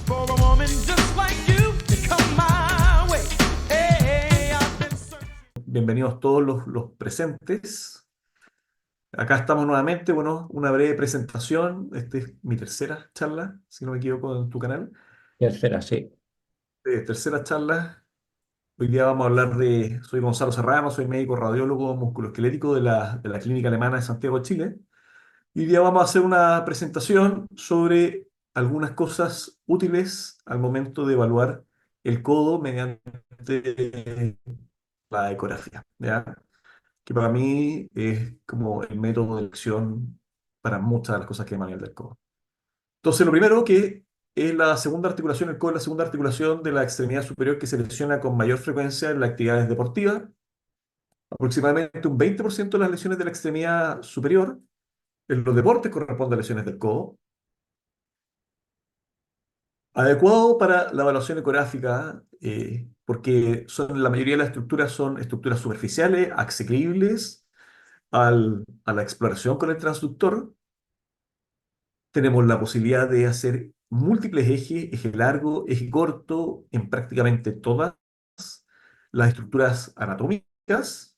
for a woman just like you to come my way. Hey, I've been searching. Bienvenidos todos los presentes. Acá estamos nuevamente, bueno, una breve presentación. Esta es mi tercera charla, si no me equivoco, en tu canal. Tercera, sí. Tercera charla. Hoy día vamos a hablar soy Gonzalo Serrano, soy médico radiólogo musculoesquelético de la Clínica Alemana de Santiago, de Chile. Y hoy día vamos a hacer una presentación sobre algunas cosas útiles al momento de evaluar el codo mediante la ecografía, ¿ya? Que para mí es como el método de elección para muchas de las cosas que emanan del codo. Entonces, lo primero que es la segunda articulación, el codo es la segunda articulación de la extremidad superior que se lesiona con mayor frecuencia en las actividades deportivas. Aproximadamente un 20% de las lesiones de la extremidad superior en los deportes corresponden a lesiones del codo. Adecuado para la evaluación ecográfica, porque la mayoría de las estructuras son estructuras superficiales, asequibles a la exploración con el transductor. Tenemos la posibilidad de hacer múltiples ejes, eje largo, eje corto, en prácticamente todas las estructuras anatómicas.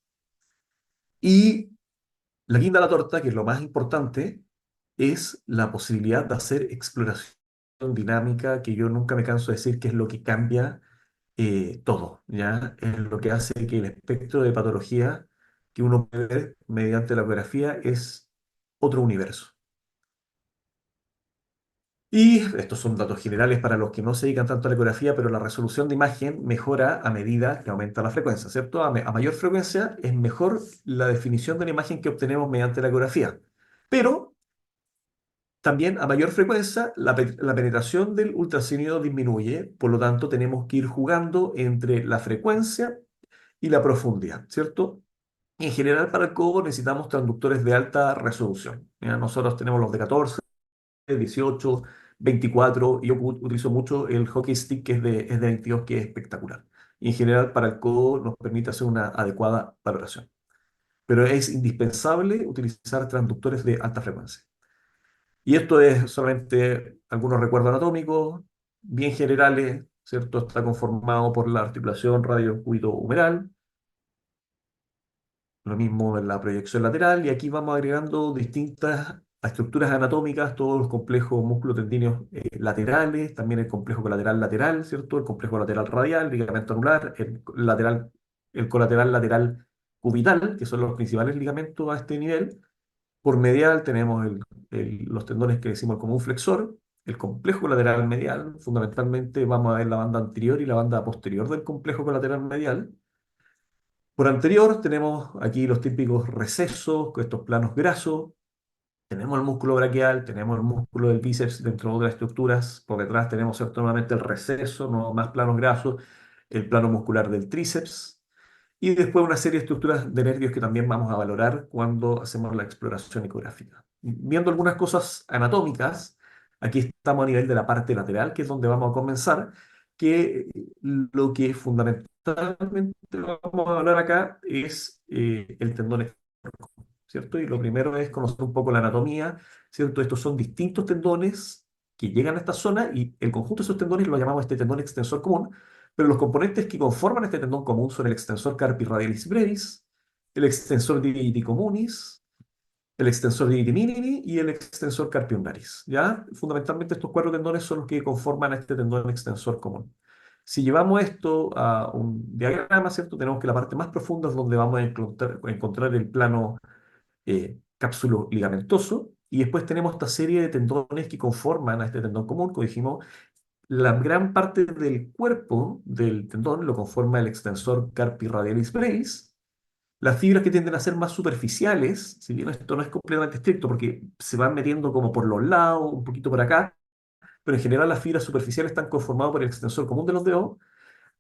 Y la guinda de la torta, que es lo más importante, es la posibilidad de hacer exploración dinámica, que yo nunca me canso de decir que es lo que cambia todo, ¿ya? Es lo que hace que el espectro de patología que uno puede ver mediante la ecografía es otro universo. Y estos son datos generales para los que no se dedican tanto a la ecografía, pero la resolución de imagen mejora a medida que aumenta la frecuencia, ¿cierto? A mayor frecuencia es mejor la definición de la imagen que obtenemos mediante la ecografía. Pero también a mayor frecuencia la penetración del ultrasonido disminuye, por lo tanto tenemos que ir jugando entre la frecuencia y la profundidad, ¿cierto? En general para el cobo necesitamos transductores de alta resolución. Mira, nosotros tenemos los de 14, 18, 24, y yo utilizo mucho el hockey stick que es de 22, que es espectacular. Y en general para el codo nos permite hacer una adecuada valoración. Pero es indispensable utilizar transductores de alta frecuencia. Y esto es solamente algunos recuerdos anatómicos, bien generales, ¿cierto? Está conformado por la articulación radio-cúbito-humeral, lo mismo en la proyección lateral, y aquí vamos agregando distintas estructuras anatómicas, todos los complejos músculo-tendíneos laterales, también el complejo colateral lateral, ¿cierto? El complejo lateral radial, ligamento anular, el colateral lateral cubital, que son los principales ligamentos a este nivel. Por medial tenemos los tendones que decimos el común flexor, el complejo colateral medial, fundamentalmente vamos a ver la banda anterior y la banda posterior del complejo colateral medial. Por anterior tenemos aquí los típicos recesos, con estos planos grasos. Tenemos el músculo braquial, tenemos el músculo del bíceps dentro de otras estructuras. Por detrás tenemos cierto, nuevamente el receso, no más planos grasos, el plano muscular del tríceps. Y después una serie de estructuras de nervios que también vamos a valorar cuando hacemos la exploración ecográfica. Viendo algunas cosas anatómicas, aquí estamos a nivel de la parte lateral, que es donde vamos a comenzar, que lo que fundamentalmente vamos a hablar acá es el tendón extensor, ¿cierto? Y lo primero es conocer un poco la anatomía, ¿cierto? Estos son distintos tendones que llegan a esta zona y el conjunto de esos tendones lo llamamos este tendón extensor común, pero los componentes que conforman este tendón común son el extensor carpi radialis brevis, el extensor diviti communis, el extensor diviti minimi y el extensor carpi ulnaris, ¿ya? Fundamentalmente estos cuatro tendones son los que conforman este tendón extensor común. Si llevamos esto a un diagrama, ¿cierto? Tenemos que la parte más profunda es donde vamos a encontrar el plano cápsulo ligamentoso, y después tenemos esta serie de tendones que conforman a este tendón común, como dijimos. La gran parte del cuerpo del tendón lo conforma el extensor carpi radialis brevis. Las fibras que tienden a ser más superficiales, si bien esto no es completamente estricto porque se van metiendo como por los lados, un poquito por acá, pero en general las fibras superficiales están conformadas por el extensor común de los dedos.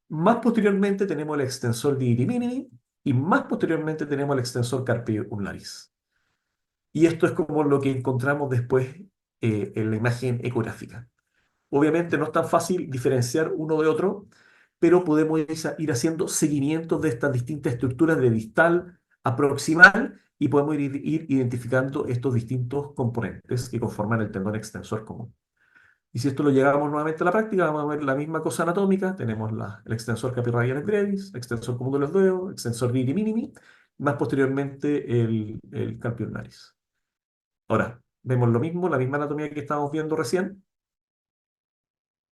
Más posteriormente tenemos el extensor diviti minimi y más posteriormente tenemos el extensor carpi ulnaris. Y esto es como lo que encontramos después en la imagen ecográfica. Obviamente no es tan fácil diferenciar uno de otro, pero podemos ir haciendo seguimientos de estas distintas estructuras de distal a proximal y podemos ir identificando estos distintos componentes que conforman el tendón extensor común. Y si esto lo llevamos nuevamente a la práctica, vamos a ver la misma cosa anatómica. Tenemos el extensor capirradialis brevis, extensor común de los dedos, extensor viri minimi, más posteriormente el carpi ulnaris. Ahora, vemos lo mismo, la misma anatomía que estábamos viendo recién.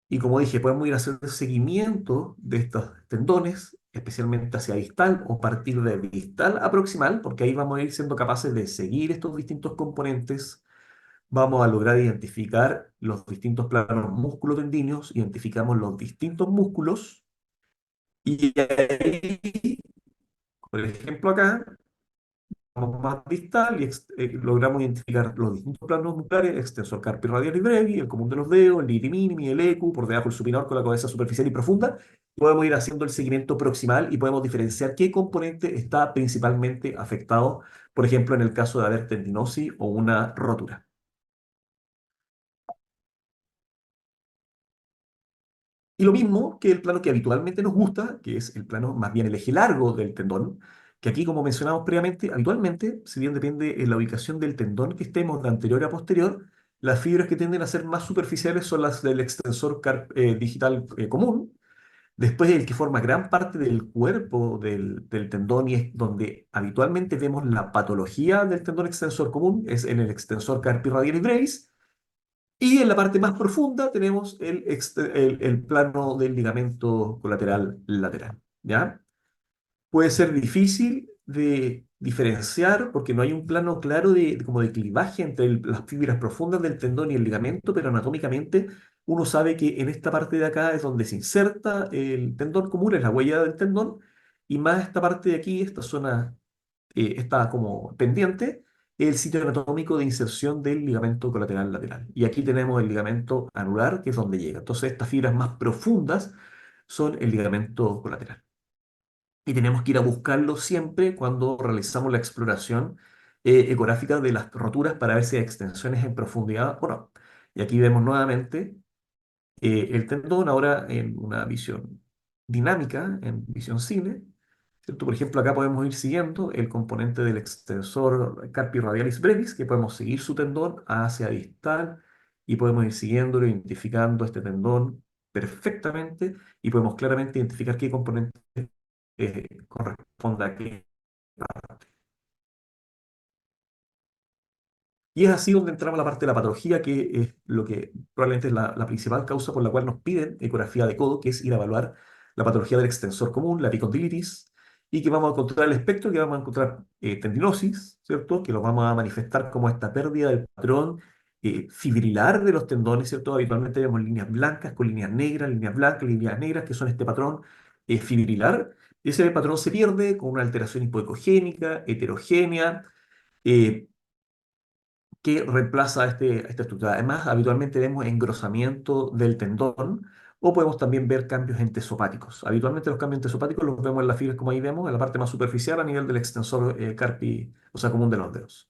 Y como dije, podemos ir a hacer seguimiento de estos tendones, especialmente hacia distal o partir de distal a proximal, porque ahí vamos a ir siendo capaces de seguir estos distintos componentes. Vamos a lograr identificar los distintos planos músculo-tendíneos, identificamos los distintos músculos y ahí, por ejemplo acá, vamos más distal y logramos identificar los distintos planos musculares, extensor carpi radial y brevi, el común de los dedos, el liti minimi, el ecu, por debajo el supinador con la cabeza superficial y profunda. Podemos ir haciendo el seguimiento proximal y podemos diferenciar qué componente está principalmente afectado, por ejemplo, en el caso de haber tendinosis o una rotura. Y lo mismo que el plano que habitualmente nos gusta, que es el plano más bien el eje largo del tendón, que aquí, como mencionamos previamente, habitualmente, si bien depende en la ubicación del tendón que estemos de anterior a posterior, las fibras que tienden a ser más superficiales son las del extensor digital común. Después, el que forma gran parte del cuerpo del tendón y es donde habitualmente vemos la patología del tendón extensor común, es en el extensor carpi radialis brevis. Y en la parte más profunda tenemos el plano del ligamento colateral lateral, ¿ya? Puede ser difícil de diferenciar porque no hay un plano claro como de clivaje entre las fibras profundas del tendón y el ligamento, pero anatómicamente uno sabe que en esta parte de acá es donde se inserta el tendón común, es la huella del tendón, y más esta parte de aquí, esta zona está como pendiente, el sitio anatómico de inserción del ligamento colateral lateral. Y aquí tenemos el ligamento anular, que es donde llega. Entonces, estas fibras más profundas son el ligamento colateral. Y tenemos que ir a buscarlo siempre cuando realizamos la exploración ecográfica de las roturas para ver si hay extensiones en profundidad o no. Y aquí vemos nuevamente el tendón ahora en una visión dinámica, en visión cine, ¿cierto? Por ejemplo, acá podemos ir siguiendo el componente del extensor carpi radialis brevis, que podemos seguir su tendón hacia distal y podemos ir siguiéndolo, identificando este tendón perfectamente y podemos claramente identificar qué componente corresponde a qué. Y es así donde entramos a la parte de la patología, que es lo que probablemente es la principal causa por la cual nos piden ecografía de codo, que es ir a evaluar la patología del extensor común, la epicondilitis, y que vamos a encontrar el espectro, que vamos a encontrar tendinosis, ¿cierto? Que lo vamos a manifestar como esta pérdida del patrón fibrilar de los tendones, ¿cierto? Habitualmente vemos líneas blancas con líneas blancas, líneas negras, que son este patrón fibrilar. Ese patrón se pierde con una alteración hipoecogénica, heterogénea, eh, que reemplaza esta estructura. Además, habitualmente vemos engrosamiento del tendón o podemos también ver cambios entesopáticos. Habitualmente los cambios entesopáticos los vemos en las fibras como ahí vemos, en la parte más superficial a nivel del extensor carpi, o sea, común de los dedos.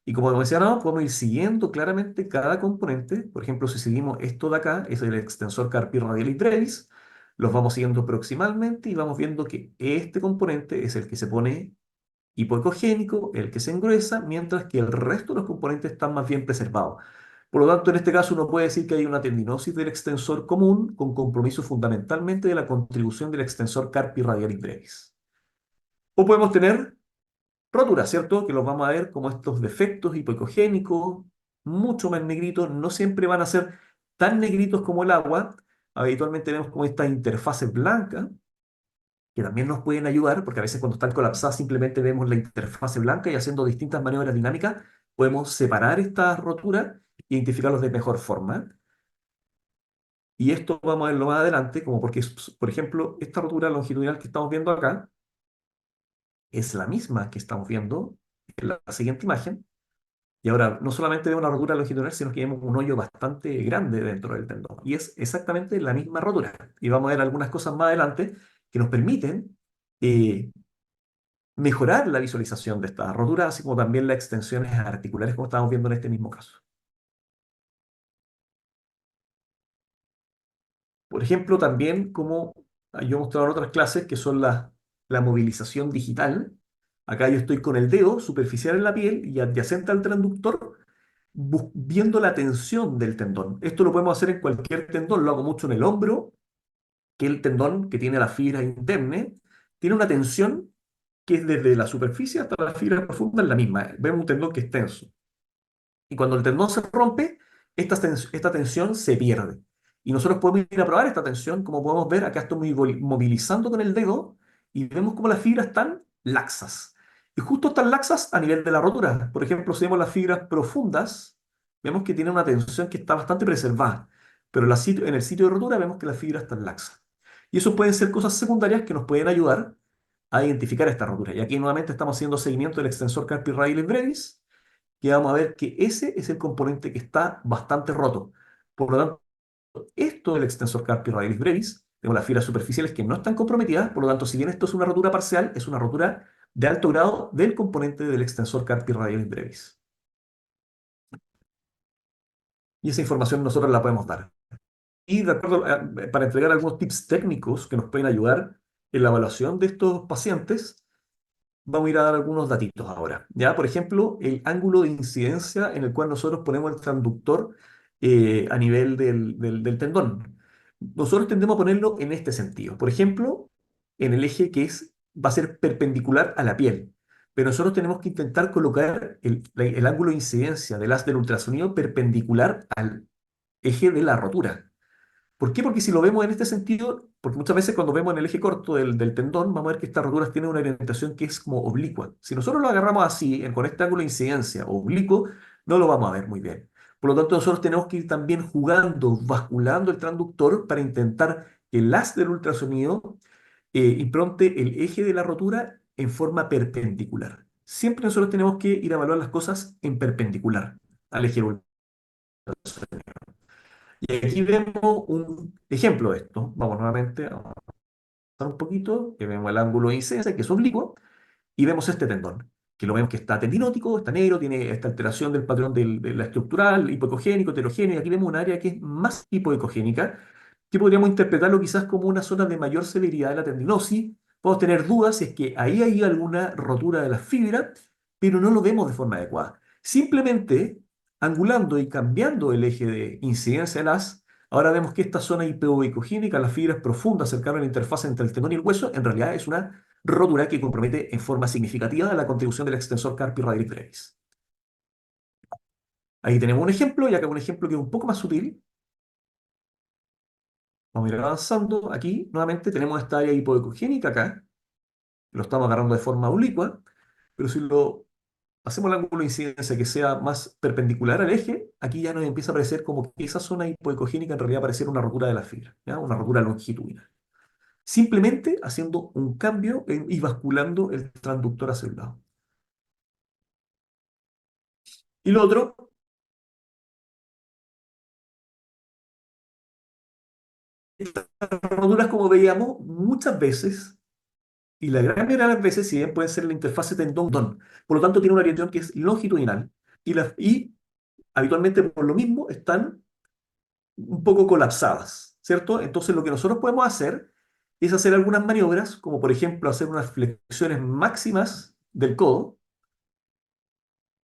Y como mencionaba, podemos ir siguiendo claramente cada componente. Por ejemplo, si seguimos esto de acá, es el extensor carpi radialis brevis, los vamos siguiendo proximalmente y vamos viendo que este componente es el que se pone hipoecogénico, el que se engruesa, mientras que el resto de los componentes están más bien preservados. Por lo tanto, en este caso uno puede decir que hay una tendinosis del extensor común con compromiso fundamentalmente de la contribución del extensor carpi radialis brevis. O podemos tener roturas, ¿cierto? Que los vamos a ver como estos defectos hipoecogénicos, mucho más negritos, no siempre van a ser tan negritos como el agua. Habitualmente vemos como estas interfaces blancas, que también nos pueden ayudar, porque a veces cuando están colapsadas simplemente vemos la interfase blanca y haciendo distintas maniobras dinámicas podemos separar estas roturas e identificarlos de mejor forma. Y esto vamos a verlo más adelante, como porque, por ejemplo, esta rotura longitudinal que estamos viendo acá es la misma que estamos viendo en la siguiente imagen. Y ahora no solamente vemos una rotura longitudinal, sino que vemos un hoyo bastante grande dentro del tendón. Y es exactamente la misma rotura. Y vamos a ver algunas cosas más adelante que nos permiten eh, mejorar la visualización de estas roturas, así como también las extensiones articulares, como estamos viendo en este mismo caso. Por ejemplo, también como yo he mostrado en otras clases, que son la movilización digital. Acá yo estoy con el dedo superficial en la piel y adyacente al transductor, viendo la tensión del tendón. Esto lo podemos hacer en cualquier tendón, lo hago mucho en el hombro, que el tendón que tiene la fibra interna tiene una tensión que es desde la superficie hasta la fibra profunda es la misma. Vemos un tendón que es tenso. Y cuando el tendón se rompe, esta tensión se pierde. Y nosotros podemos ir a probar esta tensión, como podemos ver, acá estoy movilizando con el dedo y vemos como las fibras están laxas. Y justo están laxas a nivel de la rotura. Por ejemplo, si vemos las fibras profundas, vemos que tienen una tensión que está bastante preservada. Pero en el sitio de rotura vemos que las fibras están laxas. Y eso pueden ser cosas secundarias que nos pueden ayudar a identificar esta rotura. Y aquí nuevamente estamos haciendo seguimiento del extensor carpi radialis brevis, que vamos a ver que ese es el componente que está bastante roto. Por lo tanto, esto del extensor carpi radialis brevis, tenemos las fibras superficiales que no están comprometidas, por lo tanto, si bien esto es una rotura parcial, es una rotura de alto grado del componente del extensor carpi radialis brevis. Y esa información nosotros la podemos dar. Y de acuerdo, para entregar algunos tips técnicos que nos pueden ayudar en la evaluación de estos pacientes, vamos a ir a dar algunos datitos ahora. ¿Ya? Por ejemplo, el ángulo de incidencia en el cual nosotros ponemos el transductor a nivel del tendón. Nosotros tendemos a ponerlo en este sentido. Por ejemplo, en el eje que va a ser perpendicular a la piel. Pero nosotros tenemos que intentar colocar el ángulo de incidencia del haz del ultrasonido perpendicular al eje de la rotura. ¿Por qué? Porque si lo vemos en este sentido, porque muchas veces cuando vemos en el eje corto del tendón, vamos a ver que estas roturas tienen una orientación que es como oblicua. Si nosotros lo agarramos así, con este ángulo de incidencia oblicuo, no lo vamos a ver muy bien. Por lo tanto, nosotros tenemos que ir también jugando, basculando el transductor para intentar que el haz del ultrasonido impronte el eje de la rotura en forma perpendicular. Siempre nosotros tenemos que ir a evaluar las cosas en perpendicular al eje del ultrasonido. Y aquí vemos un ejemplo de esto. Vamos nuevamente a avanzar un poquito, que vemos el ángulo de incidencia, que es oblicuo, y vemos este tendón, que lo vemos que está tendinótico, está negro, tiene esta alteración del patrón de la estructural, hipoecogénico, heterogéneo, y aquí vemos un área que es más hipoecogénica, que podríamos interpretarlo quizás como una zona de mayor severidad de la tendinosis. Podemos tener dudas si es que ahí hay alguna rotura de la fibra, pero no lo vemos de forma adecuada. Simplemente angulando y cambiando el eje de incidencia del haz, ahora vemos que esta zona hipoecogénica, las fibras profundas cercanas a la interfaz entre el tendón y el hueso, en realidad es una rotura que compromete en forma significativa la contribución del extensor carpi radialis brevis. Ahí tenemos un ejemplo, y acá un ejemplo que es un poco más sutil. Vamos a ir avanzando. Aquí, nuevamente, tenemos esta área hipoecogénica acá. Lo estamos agarrando de forma oblicua, pero si lo hacemos el ángulo de incidencia que sea más perpendicular al eje, aquí ya nos empieza a aparecer como que esa zona hipoecogénica en realidad pareciera una rotura de la fibra, ¿ya? Una rotura longitudinal. Simplemente haciendo un cambio y basculando el transductor hacia un lado. Y lo otro, estas roturas, como veíamos, muchas veces, y la gran mayoría de las veces, si bien pueden ser la interfase tendón-tendón, por lo tanto tiene una orientación que es longitudinal, y habitualmente por lo mismo están un poco colapsadas, ¿cierto? Entonces lo que nosotros podemos hacer es hacer algunas maniobras, como por ejemplo hacer unas flexiones máximas del codo,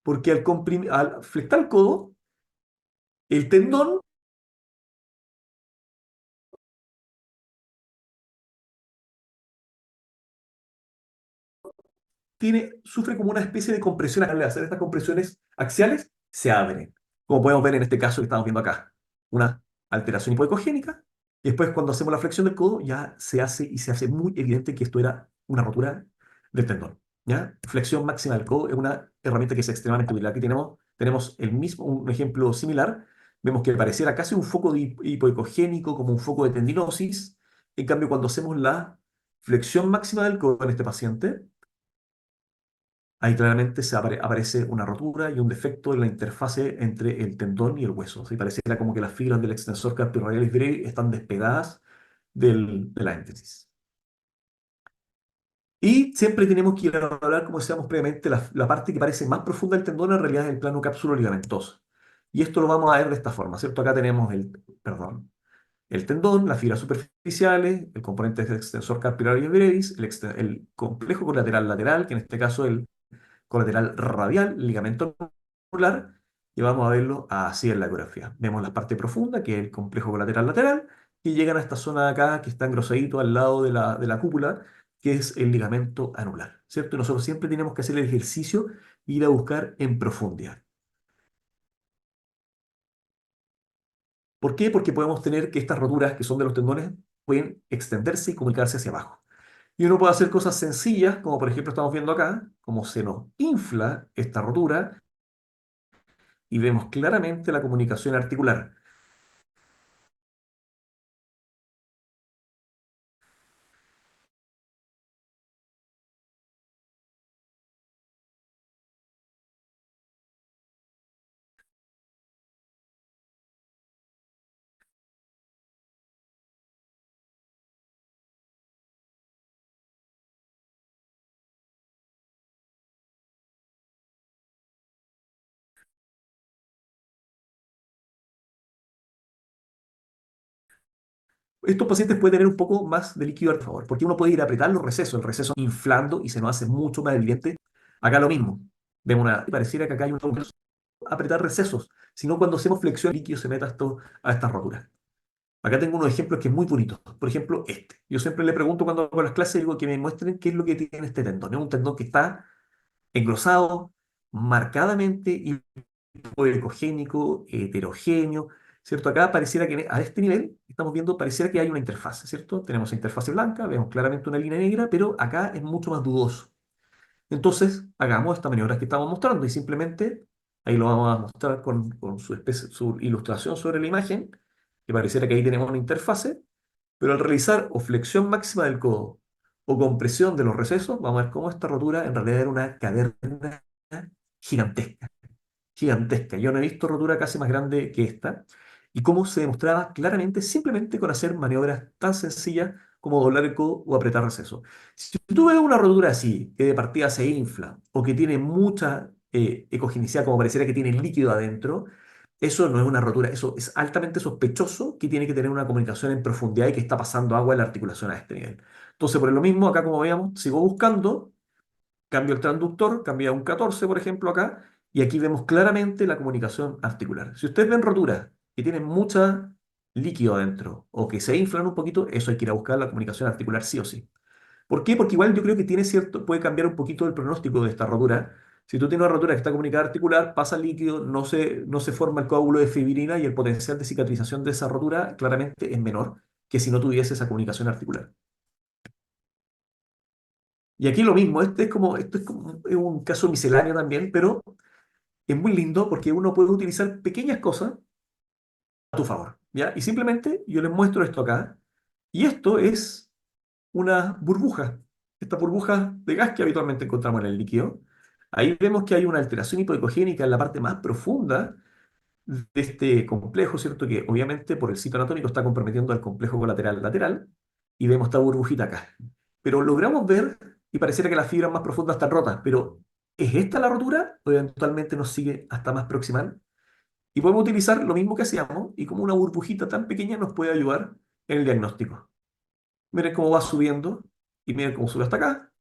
porque al flectar el codo, el tendón sufre como una especie de compresión. Al hacer estas compresiones axiales, se abren, como podemos ver en este caso que estamos viendo acá, una alteración hipoecogénica, y después cuando hacemos la flexión del codo ya se hace muy evidente que esto era una rotura del tendón. ¿Ya? Flexión máxima del codo es una herramienta que es extremadamente útil. Aquí tenemos un ejemplo similar. Vemos que pareciera casi un foco de hipoecogénico, como un foco de tendinosis. En cambio, cuando hacemos la flexión máxima del codo en este paciente, ahí claramente aparece una rotura y un defecto en la interfase entre el tendón y el hueso. ¿Sí? Pareciera como que las fibras del extensor carpi radialis brevis están despegadas de la íntesis. Y siempre tenemos que ir a hablar, como decíamos previamente, la parte que parece más profunda del tendón en realidad es el plano cápsulo ligamentoso. Y esto lo vamos a ver de esta forma, ¿cierto? Acá tenemos el tendón, las fibras superficiales, el componente del extensor carpi radialis brevis, el complejo colateral lateral, que en este caso es el colateral radial, ligamento anular, y vamos a verlo así en la ecografía. Vemos la parte profunda, que es el complejo colateral lateral, y llegan a esta zona de acá, que está engrosadito al lado de la cúpula, que es el ligamento anular, ¿cierto? Y nosotros siempre tenemos que hacer el ejercicio e ir a buscar en profundidad. ¿Por qué? Porque podemos tener que estas roturas, que son de los tendones, pueden extenderse y comunicarse hacia abajo. Y uno puede hacer cosas sencillas, como por ejemplo estamos viendo acá, como se nos infla esta rotura y vemos claramente la comunicación articular. Estos pacientes pueden tener un poco más de líquido al favor, porque uno puede ir a apretar los recesos, el receso inflando y se nos hace mucho más evidente. Acá lo mismo. Vemos una, pareciera que acá hay un apretar recesos, sino cuando hacemos flexión, el líquido se mete a estas roturas. Acá tengo unos ejemplos que es muy bonitos. Por ejemplo, este. Yo siempre le pregunto cuando hago las clases, digo que me muestren qué es lo que tiene este tendón. Es un tendón que está engrosado, marcadamente hipoecogénico, heterogéneo, ¿cierto? Acá pareciera que a este nivel estamos viendo, pareciera que hay una interfase, ¿cierto? Tenemos la interfase blanca, vemos claramente una línea negra, pero acá es mucho más dudoso. Entonces, hagamos esta maniobra que estamos mostrando y simplemente, ahí lo vamos a mostrar con su ilustración sobre la imagen, que pareciera que ahí tenemos una interfase, pero al realizar o flexión máxima del codo o compresión de los recesos, vamos a ver cómo esta rotura en realidad era una caverna gigantesca, gigantesca. Yo no he visto rotura casi más grande que esta, y cómo se demostraba claramente simplemente con hacer maniobras tan sencillas como doblar el codo o apretar receso. Si tú ves una rotura así, que de partida se infla, o que tiene mucha ecogenicidad, como pareciera que tiene líquido adentro, eso no es una rotura, eso es altamente sospechoso que tiene que tener una comunicación en profundidad y que está pasando agua en la articulación a este nivel. Entonces, por lo mismo, acá como veamos, sigo buscando. Cambio el transductor, cambia a un 14, por ejemplo, acá, y aquí vemos claramente la comunicación articular. Si ustedes ven roturas que tienen mucha líquido adentro o que se inflan un poquito, eso hay que ir a buscar la comunicación articular sí o sí. ¿Por qué? Porque igual yo creo que tiene cierto, puede cambiar un poquito el pronóstico de esta rotura. Si tú tienes una rotura que está comunicada articular, pasa líquido, no se forma el coágulo de fibrina y el potencial de cicatrización de esa rotura claramente es menor que si no tuviese esa comunicación articular. Y aquí lo mismo, esto es como es un caso misceláneo también, pero es muy lindo porque uno puede utilizar pequeñas cosas a tu favor, ¿ya? Y simplemente yo les muestro esto acá, y esto es una burbuja, esta burbuja de gas que habitualmente encontramos en el líquido. Ahí vemos que hay una alteración hipocogénica en la parte más profunda de este complejo, ¿cierto? Que obviamente por el sitio anatómico está comprometiendo al complejo colateral lateral, y vemos esta burbujita acá. Pero logramos ver, y pareciera que las fibras más profundas están rotas, pero ¿es esta la rotura o eventualmente nos sigue hasta más proximal? Y podemos utilizar lo mismo que hacíamos y como una burbujita tan pequeña nos puede ayudar en el diagnóstico. Miren cómo va subiendo y miren cómo sube hasta acá.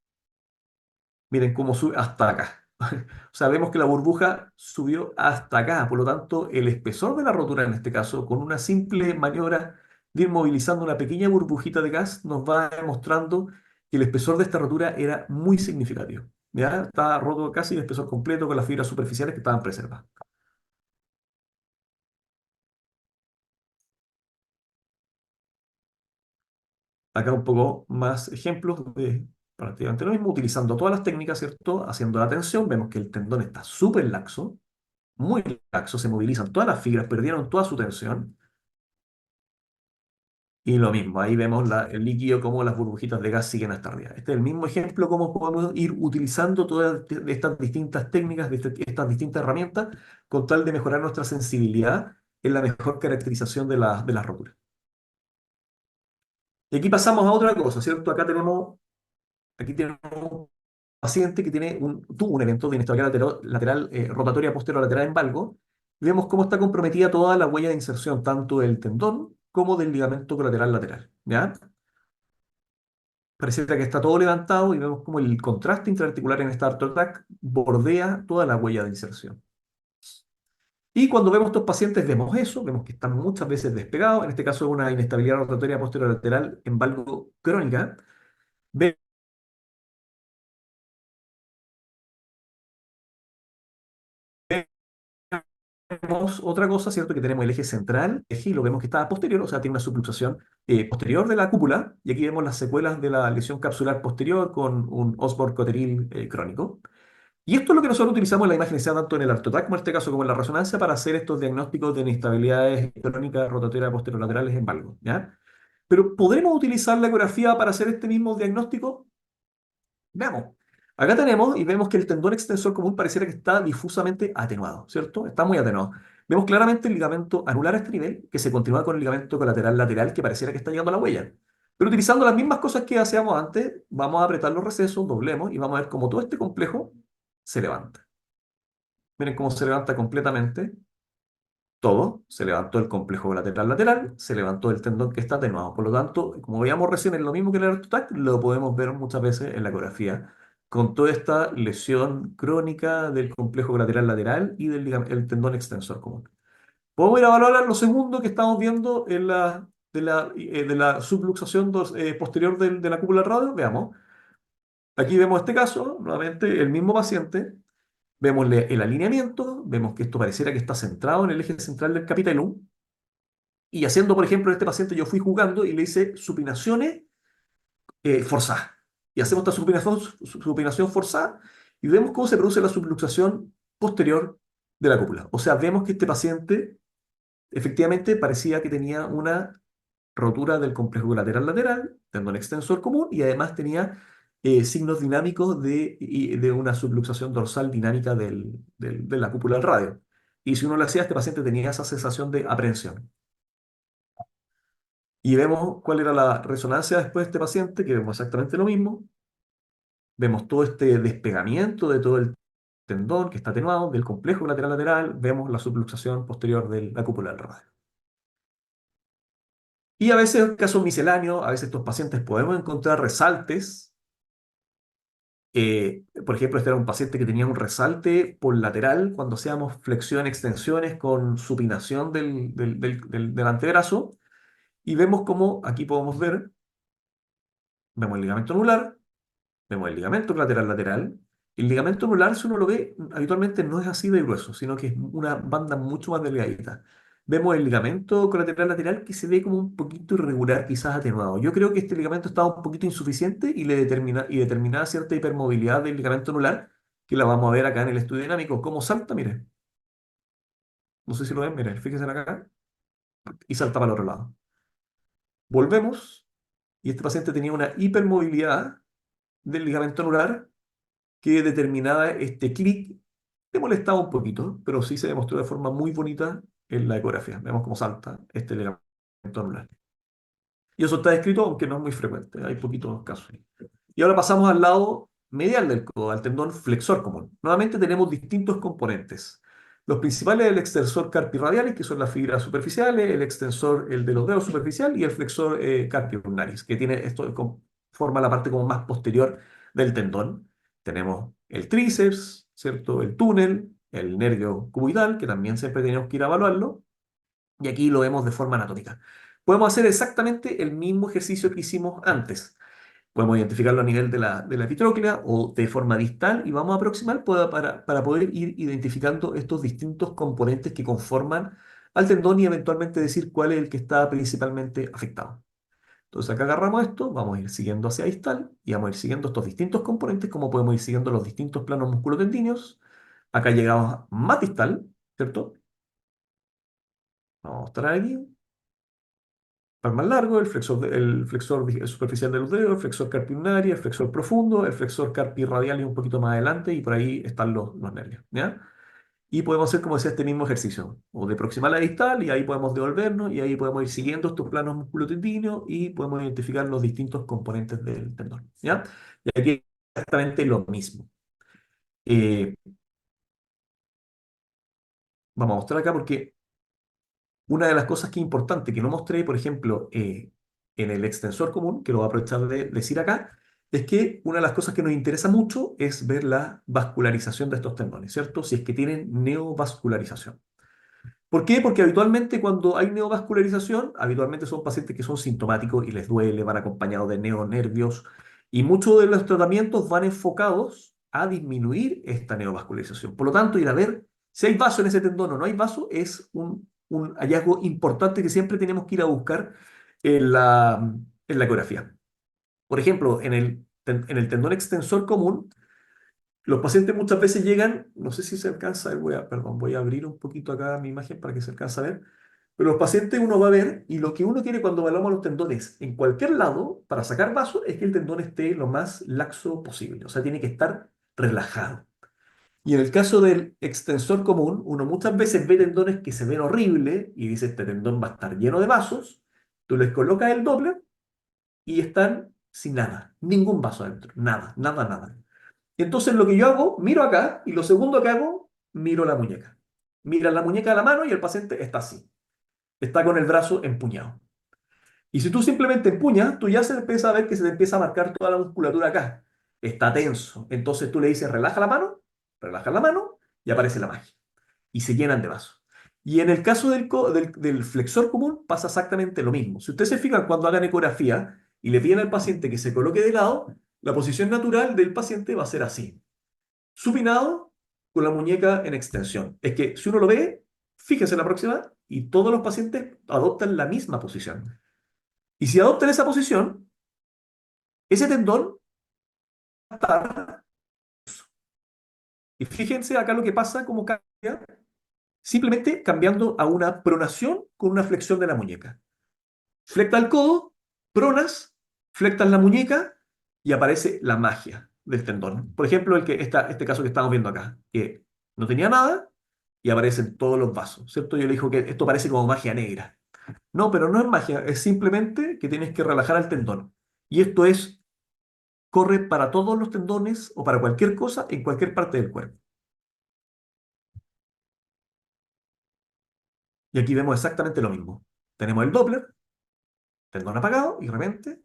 Miren cómo sube hasta acá. O sea, vemos que la burbuja subió hasta acá. Por lo tanto, el espesor de la rotura en este caso, con una simple maniobra de ir movilizando una pequeña burbujita de gas, nos va demostrando que el espesor de esta rotura era muy significativo. ¿Ya? Está roto casi el espesor completo con las fibras superficiales que estaban preservadas. Acá un poco más ejemplos de prácticamente lo mismo, utilizando todas las técnicas, ¿cierto? Haciendo la tensión, vemos que el tendón está súper laxo, muy laxo, se movilizan todas las fibras, perdieron toda su tensión. Y lo mismo, ahí vemos el líquido, como las burbujitas de gas siguen hasta arriba. Este es el mismo ejemplo, cómo podemos ir utilizando todas estas distintas técnicas, estas distintas herramientas, con tal de mejorar nuestra sensibilidad en la mejor caracterización de las roturas. Y aquí pasamos a otra cosa, ¿cierto? Aquí tenemos un paciente que tuvo un evento de inestabilidad lateral, rotatoria posterolateral en valgo. Vemos cómo está comprometida toda la huella de inserción, tanto del tendón como del ligamento colateral lateral. ¿Ya? Pareciera que está todo levantado y vemos cómo el contraste intraarticular en esta ArthroTac bordea toda la huella de inserción. Y cuando vemos estos pacientes, vemos eso, vemos que están muchas veces despegados, en este caso es una inestabilidad rotatoria posterolateral en valgo crónica. Vemos otra cosa, ¿cierto? Que tenemos el eje central, eje, y lo vemos que está posterior, o sea, tiene una subluxación posterior de la cúpula, y aquí vemos las secuelas de la lesión capsular posterior con un Osborne-Coteril crónico. Y esto es lo que nosotros utilizamos en la imagen inicial, tanto en el artotract, en este caso, como en la resonancia, para hacer estos diagnósticos de inestabilidades crónicas rotatorias posterolaterales en valgo, ¿ya? Pero ¿podremos utilizar la ecografía para hacer este mismo diagnóstico? Veamos. Acá tenemos y vemos que el tendón extensor común pareciera que está difusamente atenuado, ¿cierto? Está muy atenuado. Vemos claramente el ligamento anular a este nivel, que se continúa con el ligamento colateral lateral, que pareciera que está llegando a la huella. Pero utilizando las mismas cosas que hacíamos antes, vamos a apretar los recesos, doblemos y vamos a ver cómo todo este complejo se levanta. Miren cómo se levanta completamente todo, se levantó el complejo lateral-lateral, se levantó el tendón que está atenuado. Por lo tanto, como veíamos recién, es lo mismo que el ArtoTac, lo podemos ver muchas veces en la ecografía, con toda esta lesión crónica del complejo lateral-lateral y del el tendón extensor común. Podemos ir a evaluar lo segundo que estamos viendo en de la subluxación posterior de la cúpula del radio. Veamos. Aquí vemos este caso, nuevamente el mismo paciente. Vemos el alineamiento, vemos que esto pareciera que está centrado en el eje central del capitellum. Y haciendo, por ejemplo, en este paciente yo fui jugando y le hice supinaciones forzadas. Y hacemos esta supinación forzada y vemos cómo se produce la subluxación posterior de la cúpula. O sea, vemos que este paciente efectivamente parecía que tenía una rotura del complejo lateral-lateral, tendón extensor común, y además tenía signos dinámicos de una subluxación dorsal dinámica de la cúpula del radio. Y si uno lo hacía, este paciente tenía esa sensación de aprehensión. Y vemos cuál era la resonancia después de este paciente, que vemos exactamente lo mismo. Vemos todo este despegamiento de todo el tendón que está atenuado, del complejo lateral-lateral, vemos la subluxación posterior de la cúpula del radio. Y a veces, en casos misceláneos, a veces estos pacientes podemos encontrar resaltes. Por ejemplo, este era un paciente que tenía un resalte por lateral cuando hacíamos flexión, extensiones con supinación del antebrazo. Y vemos cómo aquí podemos ver, vemos el ligamento anular, vemos el ligamento lateral-lateral. El ligamento anular, si uno lo ve, habitualmente no es así de grueso, sino que es una banda mucho más delgadita. Vemos el ligamento colateral-lateral que se ve como un poquito irregular, quizás atenuado. Yo creo que este ligamento estaba un poquito insuficiente y determinada cierta hipermovilidad del ligamento anular, que la vamos a ver acá en el estudio dinámico. ¿Cómo salta? Mire, no sé si lo ven, mire, fíjense acá, y salta para el otro lado. Volvemos, y este paciente tenía una hipermovilidad del ligamento anular que determinaba este clic. Le molestaba un poquito, pero sí se demostró de forma muy bonita en la ecografía. Vemos cómo salta este ligamento anular. Y eso está descrito, aunque no es muy frecuente, hay poquitos casos. Y ahora pasamos al lado medial del codo, al tendón flexor común. Nuevamente tenemos distintos componentes. Los principales, el extensor carpi radialis, que son las fibras superficiales, el extensor, el de los dedos superficial, y el flexor carpi ulnaris, que tiene esto, forma la parte como más posterior del tendón. Tenemos el tríceps, ¿cierto? El túnel, el nervio cuboidal, que también siempre tenemos que ir a evaluarlo, y aquí lo vemos de forma anatómica. Podemos hacer exactamente el mismo ejercicio que hicimos antes. Podemos identificarlo a nivel de la epitróclea o de forma distal y vamos a aproximar para poder ir identificando estos distintos componentes que conforman al tendón y eventualmente decir cuál es el que está principalmente afectado. Entonces acá agarramos esto, vamos a ir siguiendo hacia distal y vamos a ir siguiendo estos distintos componentes, como podemos ir siguiendo los distintos planos musculotendíneos. Acá llegamos más distal, ¿cierto? Vamos a mostrar aquí. Para más largo, el flexor superficial de los dedos, el flexor carpi ulnaris, el flexor profundo, el flexor carpi radialis un poquito más adelante y por ahí están los nervios, ¿ya? Y podemos hacer como decía este mismo ejercicio, o de proximal a distal, y ahí podemos devolvernos, y ahí podemos ir siguiendo estos planos musculotendíneos y podemos identificar los distintos componentes del tendón, ¿ya? Y aquí es exactamente lo mismo. Eh, Vamos a mostrar acá porque una de las cosas que es importante que no mostré, por ejemplo, en el extensor común, que lo voy a aprovechar de decir acá, es que una de las cosas que nos interesa mucho es ver la vascularización de estos tendones, ¿cierto? Si es que tienen neovascularización. ¿Por qué? Porque habitualmente cuando hay neovascularización, habitualmente son pacientes que son sintomáticos y les duele, van acompañados de neonervios y muchos de los tratamientos van enfocados a disminuir esta neovascularización. Por lo tanto, ir a ver si hay vaso en ese tendón o no hay vaso es un hallazgo importante que siempre tenemos que ir a buscar en la ecografía. Por ejemplo, en el tendón extensor común, los pacientes muchas veces llegan, no sé si se alcanza a ver, perdón, voy a abrir un poquito acá mi imagen para que se alcance a ver, pero los pacientes uno va a ver y lo que uno quiere cuando evaluamos los tendones en cualquier lado para sacar vaso es que el tendón esté lo más laxo posible, o sea, tiene que estar relajado. Y en el caso del extensor común, uno muchas veces ve tendones que se ven horribles y dice, este tendón va a estar lleno de vasos, tú les colocas el Doppler y están sin nada, ningún vaso adentro, nada, nada, nada. Entonces lo que yo hago, miro acá y lo segundo que hago, miro la muñeca. Mira la muñeca de la mano y el paciente está así, está con el brazo empuñado. Y si tú simplemente empuñas, tú ya se empieza a ver que se te empieza a marcar toda la musculatura acá. Está tenso. Entonces tú le dices, relaja la mano y aparece la magia. Y se llenan de vasos. Y en el caso del flexor común pasa exactamente lo mismo. Si ustedes se fijan cuando hagan ecografía y le piden al paciente que se coloque de lado, la posición natural del paciente va a ser así supinado con la muñeca en extensión. Es que si uno lo ve, fíjese en la próxima y todos los pacientes adoptan la misma posición. Y si adoptan esa posición, ese tendón va a estar. Y fíjense acá lo que pasa, como cambia, simplemente cambiando a una pronación con una flexión de la muñeca. Flecta el codo, pronas, flectas la muñeca y aparece la magia del tendón. Por ejemplo, este caso que estamos viendo acá, que no tenía nada y aparecen todos los vasos, ¿cierto? Yo le digo que esto parece como magia negra. No, pero no es magia, es simplemente que tienes que relajar al tendón. Y esto corre para todos los tendones o para cualquier cosa en cualquier parte del cuerpo. Y aquí vemos exactamente lo mismo. Tenemos el Doppler, tendón apagado y de repente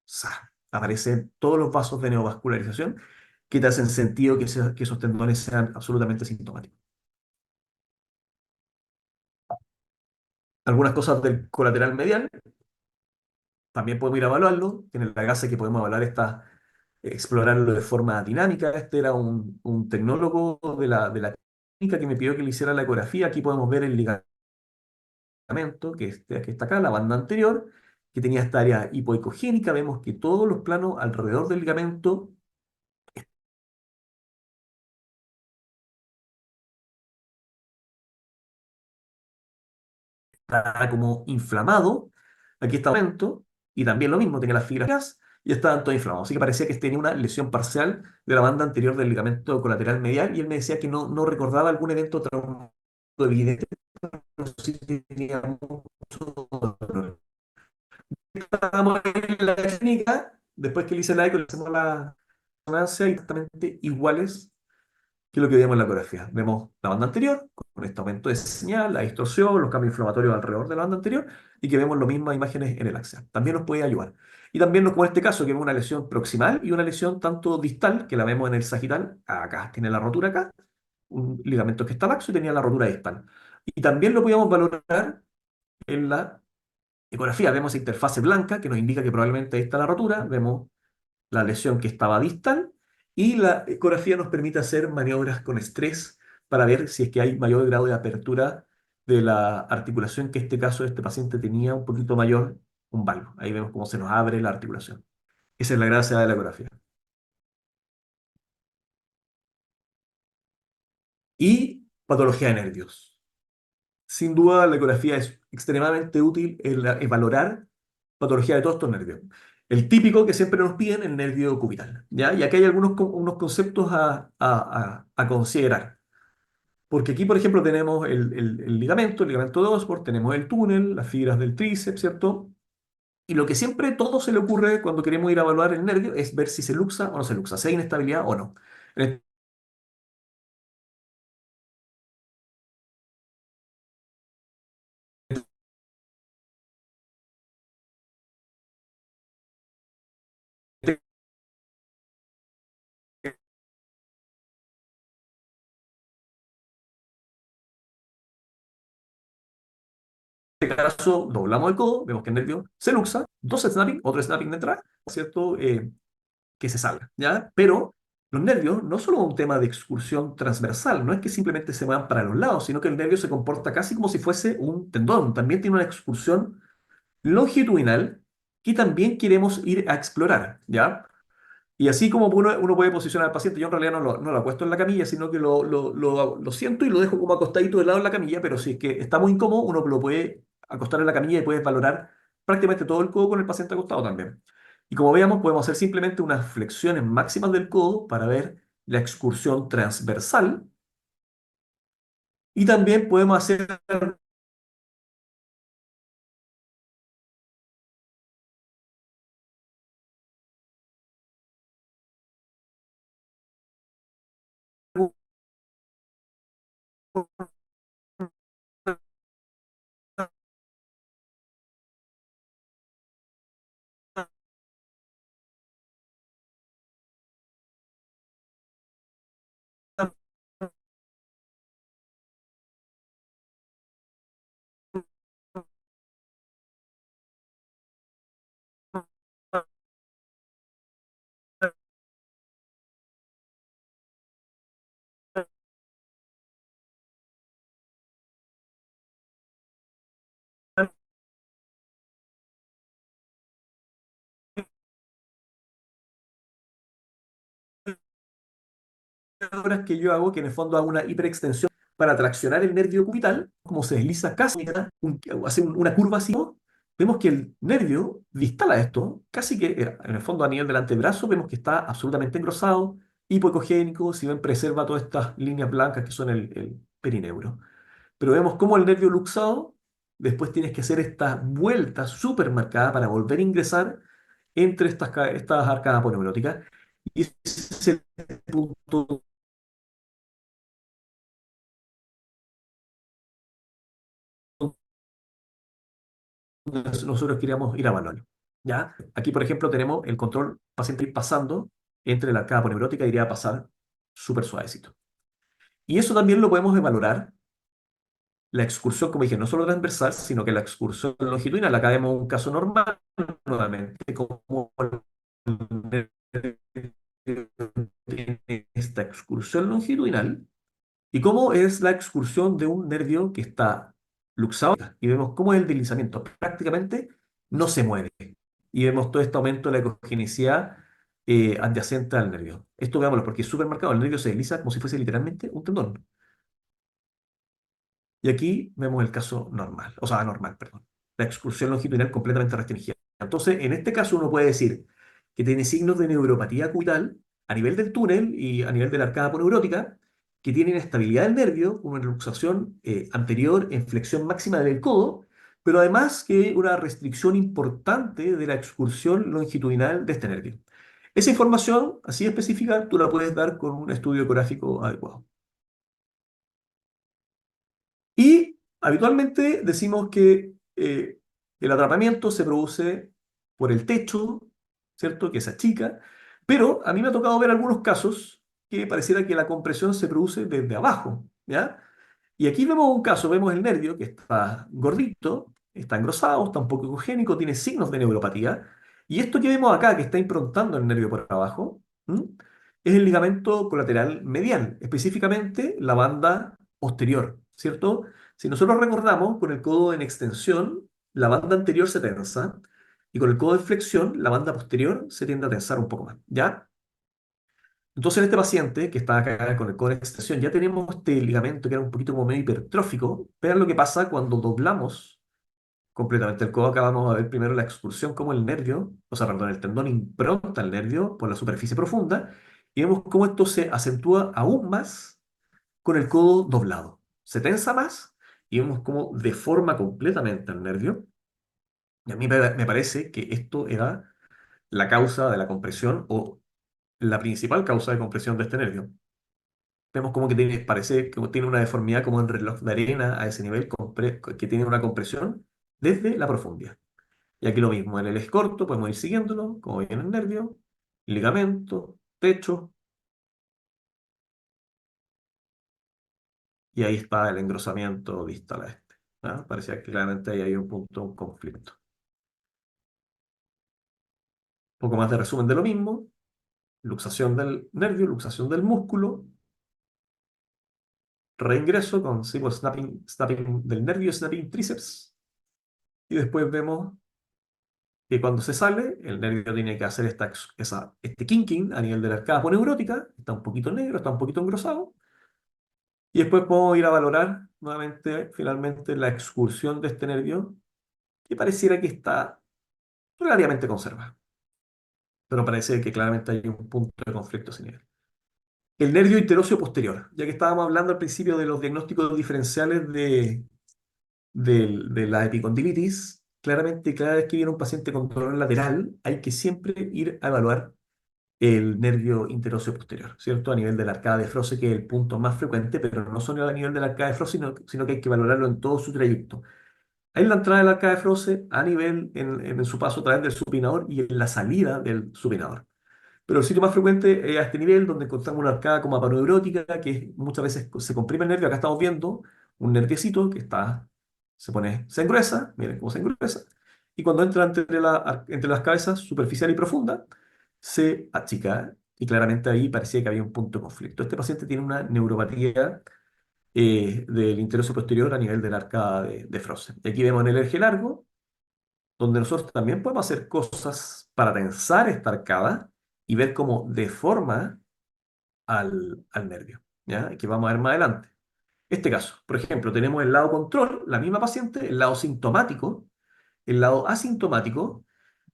¡za! Aparecen todos los vasos de neovascularización que te hacen sentido que esos tendones sean absolutamente sintomáticos. Algunas cosas del colateral medial también podemos ir a evaluarlo. En el Lagase que podemos evaluar explorarlo de forma dinámica. Este era un tecnólogo de la técnica que me pidió que le hiciera la ecografía. Aquí podemos ver el ligamento que está acá, la banda anterior, que tenía esta área hipoicogénica. Vemos que todos los planos alrededor del ligamento está como inflamado. Aquí está el momento, y también lo mismo, tenía las fibras y estaban todos inflamados. Así que parecía que tenía una lesión parcial de la banda anterior del ligamento colateral medial y él me decía que no recordaba algún evento traumático evidente, pero sí tenía mucho dolor. Estábamos en la clínica, después que le hice la eco, le hicimos la resonancia exactamente iguales que lo que vemos en la ecografía. Vemos la banda anterior, con este aumento de señal, la distorsión, los cambios inflamatorios alrededor de la banda anterior, y que vemos las mismas imágenes en el axial. También nos puede ayudar. Y también, como en este caso, que vemos una lesión proximal y una lesión tanto distal, que la vemos en el sagital, acá tiene la rotura acá, un ligamento que está laxo y tenía la rotura distal. Y también lo podíamos valorar en la ecografía. Vemos interfase blanca, que nos indica que probablemente ahí está la rotura. Vemos la lesión que estaba distal y la ecografía nos permite hacer maniobras con estrés para ver si es que hay mayor grado de apertura de la articulación, que en este caso este paciente tenía un poquito mayor un valgo. Ahí vemos cómo se nos abre la articulación. Esa es la gracia de la ecografía. Y patología de nervios. Sin duda, la ecografía es extremadamente útil en valorar patología de todos estos nervios. El típico que siempre nos piden, el nervio cubital, ¿ya? Y aquí hay unos conceptos a considerar. Porque aquí, por ejemplo, tenemos el ligamento de Osborn, tenemos el túnel, las fibras del tríceps, ¿cierto? Y lo que siempre todo se le ocurre cuando queremos ir a evaluar el nervio es ver si se luxa o no se luxa, si hay inestabilidad o no. En este este caso, doblamos el codo, vemos que el nervio se luxa, dos snapping, otro snapping de entrada, ¿cierto? Que se salga, ¿ya? Pero los nervios no solo es un tema de excursión transversal, no es que simplemente se muevan para los lados, sino que el nervio se comporta casi como si fuese un tendón, también tiene una excursión longitudinal que también queremos ir a explorar, ¿ya? Y así como uno puede posicionar al paciente, yo en realidad no lo acuesto en la camilla, sino que lo siento y lo dejo como acostadito de lado en la camilla, pero si es que está muy incómodo, uno lo puede acostar en la camilla y puedes valorar prácticamente todo el codo con el paciente acostado también. Y como veamos, podemos hacer simplemente unas flexiones máximas del codo para ver la excursión transversal y también podemos hacer maniobras que yo hago, que en el fondo hago una hiperextensión para traccionar el nervio cubital, como se desliza casi, hace una curva así, ¿no? Vemos que el nervio distal a esto, casi que en el fondo a nivel del antebrazo, vemos que está absolutamente engrosado, hipoecogénico, si ven preserva todas estas líneas blancas que son el perineuro. Pero vemos cómo el nervio luxado, después tienes que hacer esta vuelta súper marcada para volver a ingresar entre estas arcadas aponeuróticas. Y ese es el punto nosotros queríamos ir a evaluarlo. ¿Ya? Aquí, por ejemplo, tenemos el control paciente ir pasando entre la arcada poneurótica, iría a pasar súper suavecito. Y eso también lo podemos evaluar, la excursión, como dije, no solo transversal, sino que la excursión longitudinal. Acá vemos un caso normal, nuevamente, como esta excursión longitudinal y cómo es la excursión de un nervio que está luxado y vemos cómo es el deslizamiento. Prácticamente no se mueve y vemos todo este aumento de la ecogenicidad adyacente al nervio. Esto veámoslo porque es súper marcado. El nervio se desliza como si fuese literalmente un tendón. Y aquí vemos el caso normal, o sea, anormal, perdón. La excursión longitudinal completamente restringida. Entonces, en este caso uno puede decir que tiene signos de neuropatía cubital a nivel del túnel y a nivel de la arcada poneurótica, que tiene inestabilidad del nervio, una luxación anterior en flexión máxima del codo, pero además que una restricción importante de la excursión longitudinal de este nervio. Esa información, así específica, tú la puedes dar con un estudio ecográfico adecuado. Y habitualmente decimos que el atrapamiento se produce por el techo, ¿cierto? Que se achica, pero a mí me ha tocado ver algunos casos que pareciera que la compresión se produce desde abajo, ¿ya? Y aquí vemos un caso, vemos el nervio que está gordito, está engrosado, está un poco ecogénico, tiene signos de neuropatía. Y esto que vemos acá, que está improntando el nervio por abajo, ¿m? Es el ligamento colateral medial, específicamente la banda posterior, ¿cierto? Si nosotros recordamos, con el codo en extensión, la banda anterior se tensa, y con el codo en flexión, la banda posterior se tiende a tensar un poco más, ¿ya? Entonces, en este paciente que está acá con el codo en extensión, ya tenemos este ligamento que era un poquito como medio hipertrófico. Vean lo que pasa cuando doblamos completamente el codo. Acá vamos a ver primero la excursión, como el nervio, o sea, perdón, el tendón impronta el nervio por la superficie profunda, y vemos cómo esto se acentúa aún más con el codo doblado. Se tensa más y vemos cómo deforma completamente el nervio. Y a mí me parece que esto era la causa de la compresión o la principal causa de compresión de este nervio. Vemos como que tiene, parece que tiene una deformidad como en reloj de arena a ese nivel, que tiene una compresión desde la profundidad. Y aquí lo mismo, en el escorto podemos ir siguiéndolo, como viene el nervio, ligamento, techo, y ahí está el engrosamiento distal a este. ¿Ah? Parecía que claramente ahí hay un punto, un conflicto. Un poco más de resumen de lo mismo. Luxación del nervio, luxación del músculo, reingreso con sí, pues, snapping del nervio, snapping tríceps. Y después vemos que cuando se sale, el nervio tiene que hacer este kinking a nivel de la arcada poneurótica. Está un poquito negro, está un poquito engrosado. Y después podemos ir a valorar nuevamente, finalmente, la excursión de este nervio, que pareciera que está relativamente conservado. Pero parece que claramente hay un punto de conflicto a ese nivel. El nervio interóseo posterior, ya que estábamos hablando al principio de los diagnósticos diferenciales de la epicondilitis, claramente cada vez que viene un paciente con dolor lateral, hay que siempre ir a evaluar el nervio interóseo posterior, ¿cierto? A nivel de la arcada de Froese, que es el punto más frecuente, pero no solo a nivel de la arcada de Froese, sino que hay que valorarlo en todo su trayecto. Hay la entrada del arcada de Froese a nivel en su paso a través del supinador y en la salida del supinador. Pero el sitio más frecuente es a este nivel, donde encontramos una arcada como apaneurótica, que muchas veces se comprime el nervio. Acá estamos viendo un nerviecito que se engruesa, miren cómo se engruesa, y cuando entra entre las cabezas superficial y profunda, se achica, y claramente ahí parecía que había un punto de conflicto. Este paciente tiene una neuropatía del interoseo posterior a nivel de la arcada de Froese. Y aquí vemos en el eje largo, donde nosotros también podemos hacer cosas para tensar esta arcada y ver cómo deforma al nervio, ¿ya? Que vamos a ver más adelante. Este caso, por ejemplo, tenemos el lado control, la misma paciente, el lado sintomático, el lado asintomático.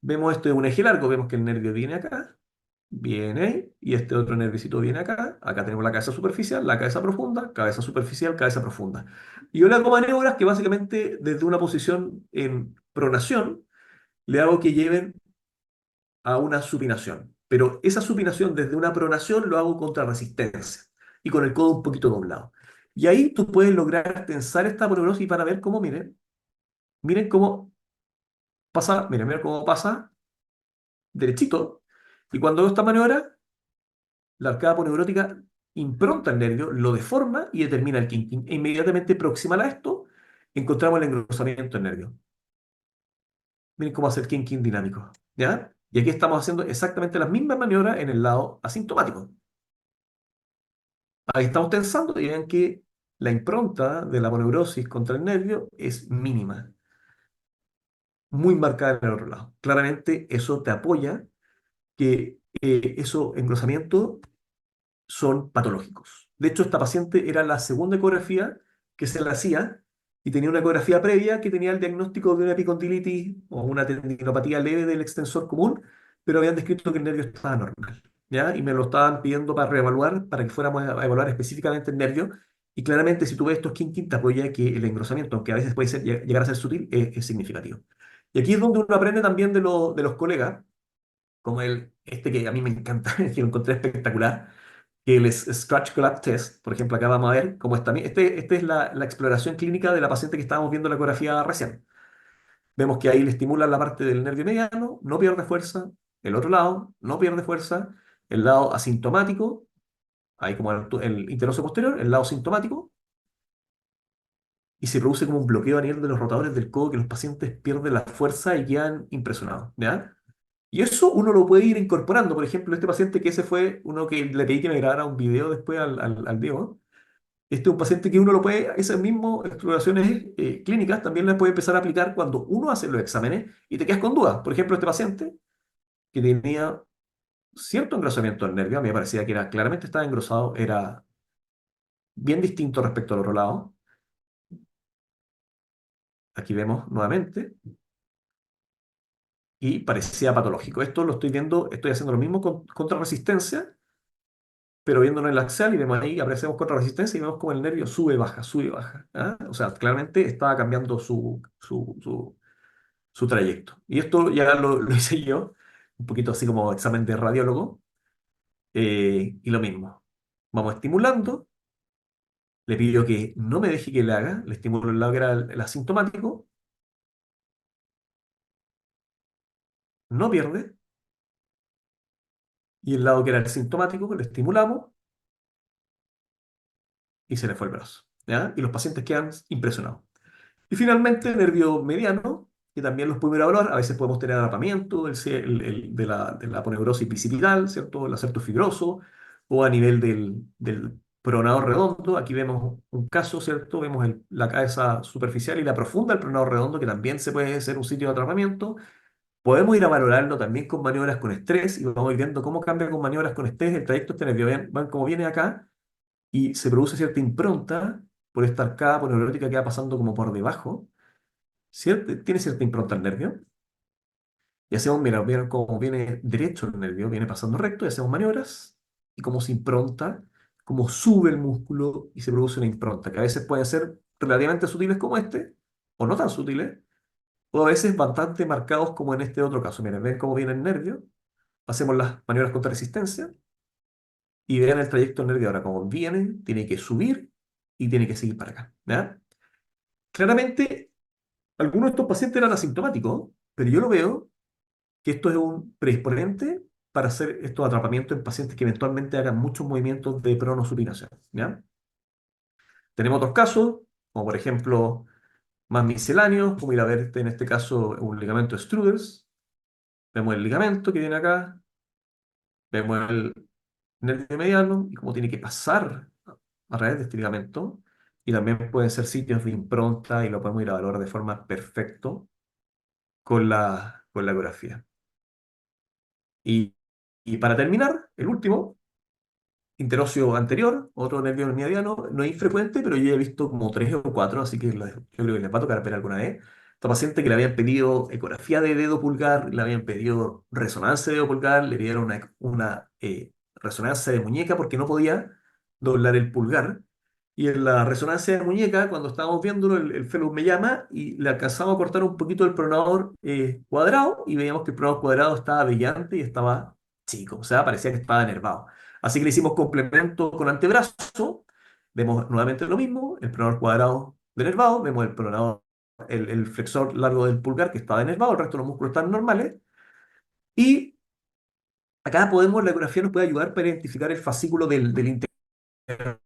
Vemos esto de un eje largo, vemos que el nervio viene acá, viene ahí, y este otro nerviocito viene acá. Acá tenemos la cabeza superficial, la cabeza profunda, cabeza superficial, cabeza profunda. Y yo le hago maniobras que básicamente desde una posición en pronación le hago que lleven a una supinación. Pero esa supinación desde una pronación lo hago contra resistencia y con el codo un poquito doblado. Y ahí tú puedes lograr tensar esta aponeurosión y para ver cómo, miren cómo miren cómo pasa derechito. Y cuando hago esta maniobra, la arcada aponeurótica impronta el nervio, lo deforma y determina el kinking. E inmediatamente proximal a esto, encontramos el engrosamiento del nervio. Miren cómo hace el kinking dinámico, ¿ya? Y aquí estamos haciendo exactamente las mismas maniobras en el lado asintomático. Ahí estamos tensando y vean que la impronta de la poneurosis contra el nervio es mínima, muy marcada en el otro lado. Claramente eso te apoya que esos engrosamientos son patológicos. De hecho, esta paciente era la segunda ecografía que se le hacía y tenía una ecografía previa que tenía el diagnóstico de una epicondilitis o una tendinopatía leve del extensor común, pero habían descrito que el nervio estaba normal, ¿ya? Y me lo estaban pidiendo para reevaluar, para que fuéramos a evaluar específicamente el nervio. Y claramente, si tú ves estos kinking, te apoya que el engrosamiento, aunque a veces puede llegar a ser sutil, es significativo. Y aquí es donde uno aprende también de los colegas, como este que a mí me encanta, que lo encontré espectacular, que el Scratch Collab Test. Por ejemplo, acá vamos a ver cómo está. Este es la exploración clínica de la paciente que estábamos viendo en la ecografía recién. Vemos que ahí le estimulan la parte del nervio mediano, no pierde fuerza. El otro lado no pierde fuerza. El lado asintomático, ahí como el interoseo posterior, el lado sintomático, y se produce como un bloqueo a nivel de los rotadores del codo que los pacientes pierden la fuerza y quedan impresionados, ¿ya? Y eso uno lo puede ir incorporando. Por ejemplo, este paciente que ese fue uno que le pedí que me grabara un video después al Diego. Este es un paciente que uno lo puede, esas mismas exploraciones clínicas también las puede empezar a aplicar cuando uno hace los exámenes y te quedas con dudas. Por ejemplo, este paciente que tenía cierto engrosamiento del nervio, a mí me parecía que era claramente estaba engrosado, era bien distinto respecto al otro lado. Aquí vemos nuevamente y parecía patológico. Esto lo estoy viendo, estoy haciendo lo mismo contra resistencia, pero viéndolo en la axial y vemos ahí, apreciamos contra resistencia y vemos como el nervio sube, baja. ¿Ah? O sea, claramente estaba cambiando su trayecto. Y esto ya lo hice yo, un poquito así como examen de radiólogo, y lo mismo. Vamos estimulando, le pido que no me deje que le haga, le estimulo el lado que era el asintomático, no pierde, y el lado que era el sintomático, le estimulamos y se le fue el brazo. ¿Ya? Y los pacientes quedan impresionados. Y finalmente, el nervio mediano, que también los podemos ir a evaluar. A veces podemos tener atrapamiento de la aponeurosis bicipital, ¿cierto? El acerto fibroso, o a nivel del pronador redondo. Aquí vemos un caso, ¿cierto? Vemos la cabeza superficial y la profunda del pronador redondo, que también se puede ser un sitio de atrapamiento. Podemos ir a valorarlo también con maniobras con estrés y vamos a ir viendo cómo cambia con maniobras con estrés el trayecto de este nervio. Ven como viene acá y se produce cierta impronta por esta arcada poneurótica que va pasando como por debajo. Tiene cierta impronta el nervio. Y hacemos, mira cómo viene derecho el nervio, viene pasando recto y hacemos maniobras y cómo se impronta, cómo sube el músculo y se produce una impronta, que a veces pueden ser relativamente sutiles como este, o no tan sutiles, o a veces bastante marcados como en este otro caso. Miren, ven cómo viene el nervio, hacemos las maniobras contra resistencia y vean el trayecto del nervio ahora, como viene, tiene que subir y tiene que seguir para acá. ¿Ya? Claramente, algunos de estos pacientes eran asintomáticos, pero yo lo veo que esto es un predisponente para hacer estos atrapamientos en pacientes que eventualmente hagan muchos movimientos de pronosupinación, ¿ya? Tenemos otros casos, como por ejemplo más misceláneos, como ir a ver en este caso un ligamento Strudels. Vemos el ligamento que viene acá, vemos el nervio mediano y cómo tiene que pasar a través de este ligamento. Y también pueden ser sitios de impronta y lo podemos ir a valorar de forma perfecto con la ecografía. Y, y para terminar, el último, interóseo anterior, otro nervio mediano, no es infrecuente, pero yo he visto como tres o cuatro, así que yo creo que les va a tocar ver alguna vez. Esta paciente que le habían pedido ecografía de dedo pulgar, le habían pedido resonancia de dedo pulgar, le dieron una resonancia de muñeca porque no podía doblar el pulgar. Y en la resonancia de muñeca, cuando estábamos viéndolo, el fellow me llama y le alcanzamos a cortar un poquito el pronador cuadrado y veíamos que el pronador cuadrado estaba brillante y estaba chico, o sea, parecía que estaba enervado. Así que le hicimos complemento con antebrazo, vemos nuevamente lo mismo, el pronador cuadrado denervado, vemos el pronador, el flexor largo del pulgar que está denervado, el resto de los músculos están normales, y acá la ecografía nos puede ayudar para identificar el fascículo del interior superior.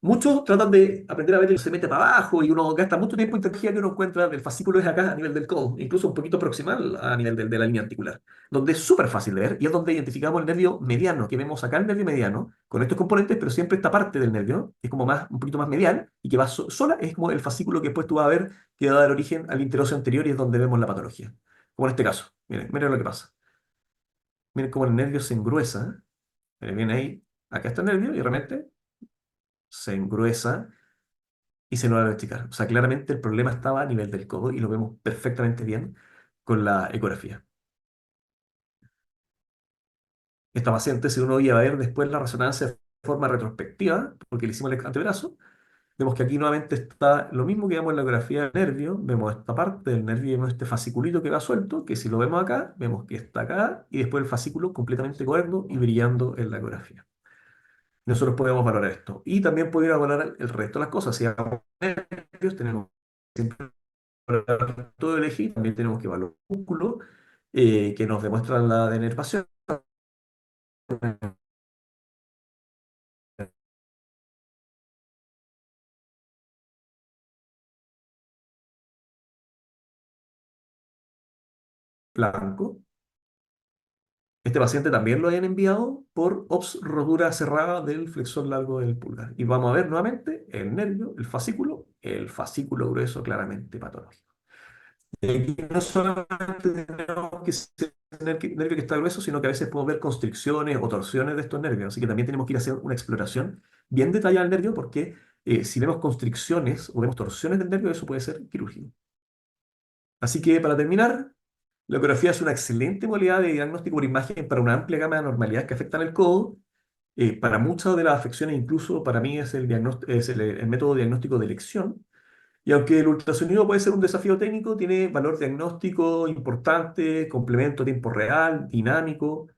Muchos tratan de aprender a ver y se mete para abajo y uno gasta mucho tiempo en tecnología que uno encuentra, el fascículo es acá a nivel del codo, incluso un poquito proximal a nivel de la línea articular, donde es súper fácil de ver y es donde identificamos el nervio mediano, que vemos acá el nervio mediano con estos componentes, pero siempre esta parte del nervio es como más, un poquito más medial y que va sola, es como el fascículo que después tú vas a ver que va a dar origen al interóseo anterior y es donde vemos la patología. Como en este caso, miren lo que pasa. Miren cómo el nervio se engruesa, viene ahí, acá está el nervio y realmente se engruesa y se logra diagnosticar. O sea, claramente el problema estaba a nivel del codo y lo vemos perfectamente bien con la ecografía. Esta paciente, si uno iba a ver después la resonancia de forma retrospectiva, porque le hicimos el antebrazo, vemos que aquí nuevamente está lo mismo que vemos en la ecografía del nervio, vemos esta parte del nervio y vemos este fasciculito que va suelto, que si lo vemos acá, vemos que está acá, y después el fascículo completamente cuerdo y brillando en la ecografía. Nosotros podemos valorar esto. Y también podemos valorar el resto de las cosas. Si hagamos nervios, tenemos siempre todo el eje, también tenemos que evaluar el músculo que nos demuestran la denervación blanco. Este paciente también lo habían enviado por OPS rotura cerrada del flexor largo del pulgar. Y vamos a ver nuevamente el nervio, el fascículo grueso claramente patológico. Y aquí no solamente tenemos que ser nervio que está grueso, sino que a veces podemos ver constricciones o torsiones de estos nervios. Así que también tenemos que ir a hacer una exploración bien detallada del nervio porque si vemos constricciones o vemos torsiones del nervio, eso puede ser quirúrgico. Así que para terminar, la ecografía es una excelente modalidad de diagnóstico por imagen para una amplia gama de anormalidades que afectan el codo. Para muchas de las afecciones, incluso para mí es el método diagnóstico de elección. Y aunque el ultrasonido puede ser un desafío técnico, tiene valor diagnóstico importante, complemento a tiempo real, dinámico,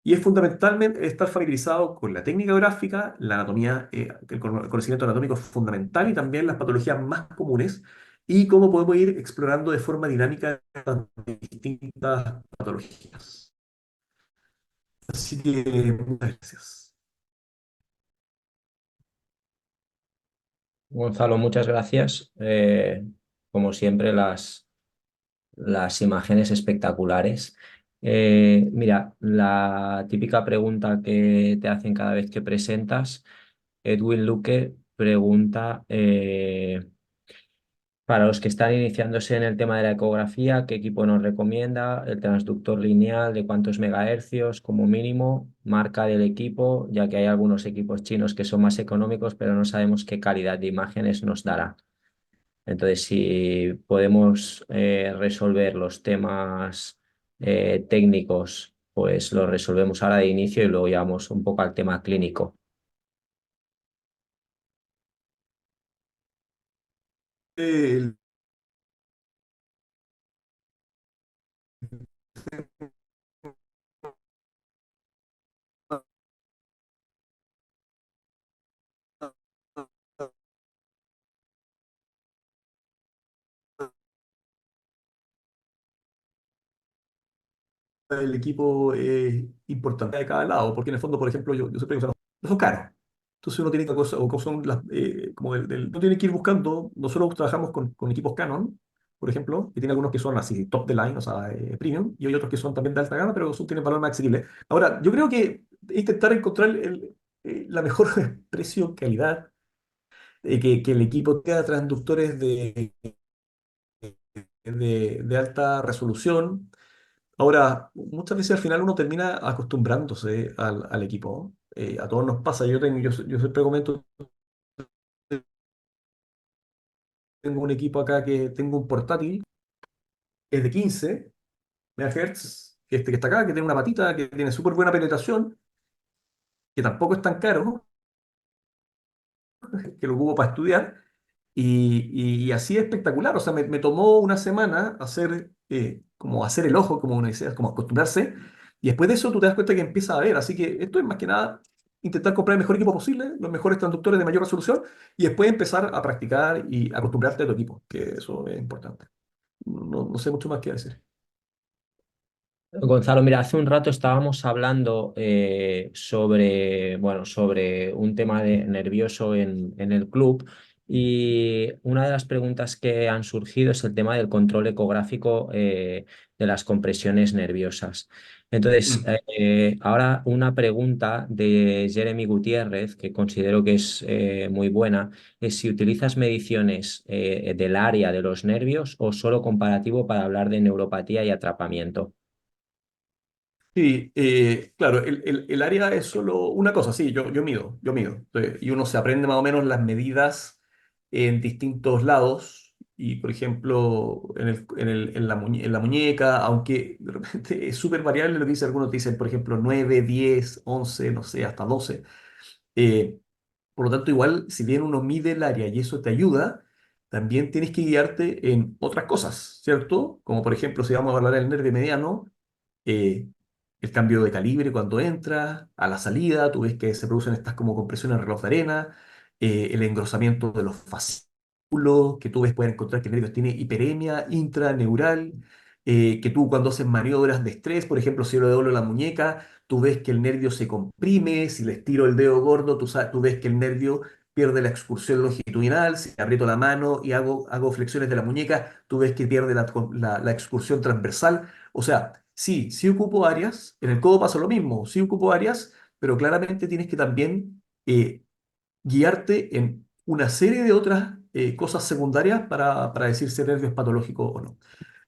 y es fundamentalmente estar familiarizado con la técnica gráfica, la anatomía, el conocimiento anatómico es fundamental y también las patologías más comunes y cómo podemos ir explorando de forma dinámica las distintas patologías. Así que muchas gracias. Gonzalo, muchas gracias. Como siempre, las imágenes espectaculares. Mira, la típica pregunta que te hacen cada vez que presentas, Edwin Luque pregunta, para los que están iniciándose en el tema de la ecografía, ¿qué equipo nos recomienda? El transductor lineal de cuántos megahercios como mínimo, marca del equipo, ya que hay algunos equipos chinos que son más económicos, pero no sabemos qué calidad de imágenes nos dará. Entonces, si podemos resolver los temas técnicos, pues los resolvemos ahora de inicio y luego ya vamos un poco al tema clínico. El, el equipo es importante de cada lado, porque en el fondo, por ejemplo, yo siempre digo, no son caros. Entonces uno tiene que, o son las, como no tiene que ir buscando. Nosotros trabajamos con equipos Canon, por ejemplo, que tiene algunos que son así top de line, o sea, premium, y hay otros que son también de alta gama, pero tienen valor más accesible. Ahora, yo creo que intentar encontrar la mejor precio-calidad, que el equipo tenga transductores de alta resolución. Ahora, muchas veces al final uno termina acostumbrándose al equipo. A todos nos pasa. Yo siempre comento, tengo un equipo acá que tengo un portátil, es de 15 MHz, que está acá, que tiene una patita, que tiene súper buena penetración, que tampoco es tan caro, que lo ocupo para estudiar. Y así es espectacular. O sea, me tomó una semana hacer, como hacer el ojo, como uno dice, como acostumbrarse. Y después de eso tú te das cuenta que empieza a ver. Así que esto es más que nada intentar comprar el mejor equipo posible, los mejores transductores de mayor resolución, y después empezar a practicar y acostumbrarte a tu equipo, que eso es importante. No sé mucho más que decir. Gonzalo, mira, hace un rato estábamos hablando sobre, bueno, sobre un tema nervioso en el club y una de las preguntas que han surgido es el tema del control ecográfico de las compresiones nerviosas. Entonces, Mm. ahora una pregunta de Jeremy Gutiérrez, que considero que es muy buena, es si utilizas mediciones del área de los nervios o solo comparativo para hablar de neuropatía y atrapamiento. Sí, claro, el área es solo una cosa, sí, yo mido, yo mido. Y uno se aprende más o menos las medidas en distintos lados. Y, por ejemplo, en la muñeca, aunque de repente es súper variable lo que dice, algunos dicen, por ejemplo, 9, 10, 11, no sé, hasta 12. Eh, por lo tanto, igual, si bien uno mide el área y eso te ayuda, también tienes que guiarte en otras cosas, ¿cierto? Como por ejemplo, si vamos a hablar del nervio mediano, eh, el cambio de calibre cuando entra, a la salida, tú ves que se producen estas como compresiones en reloj de arena, el engrosamiento de los fascículos, que tú ves, puedes encontrar que el nervio tiene hiperemia intraneural, que tú cuando haces maniobras de estrés, por ejemplo, si yo le doblo la muñeca, tú ves que el nervio se comprime, si le estiro el dedo gordo, tú ves que el nervio pierde la excursión longitudinal, si aprieto la mano y hago flexiones de la muñeca, tú ves que pierde la excursión transversal. O sea, sí, sí ocupo áreas, en el codo pasa lo mismo, sí ocupo áreas, pero claramente tienes que también guiarte en una serie de otras cosas secundarias para decir si el nervio es patológico o no.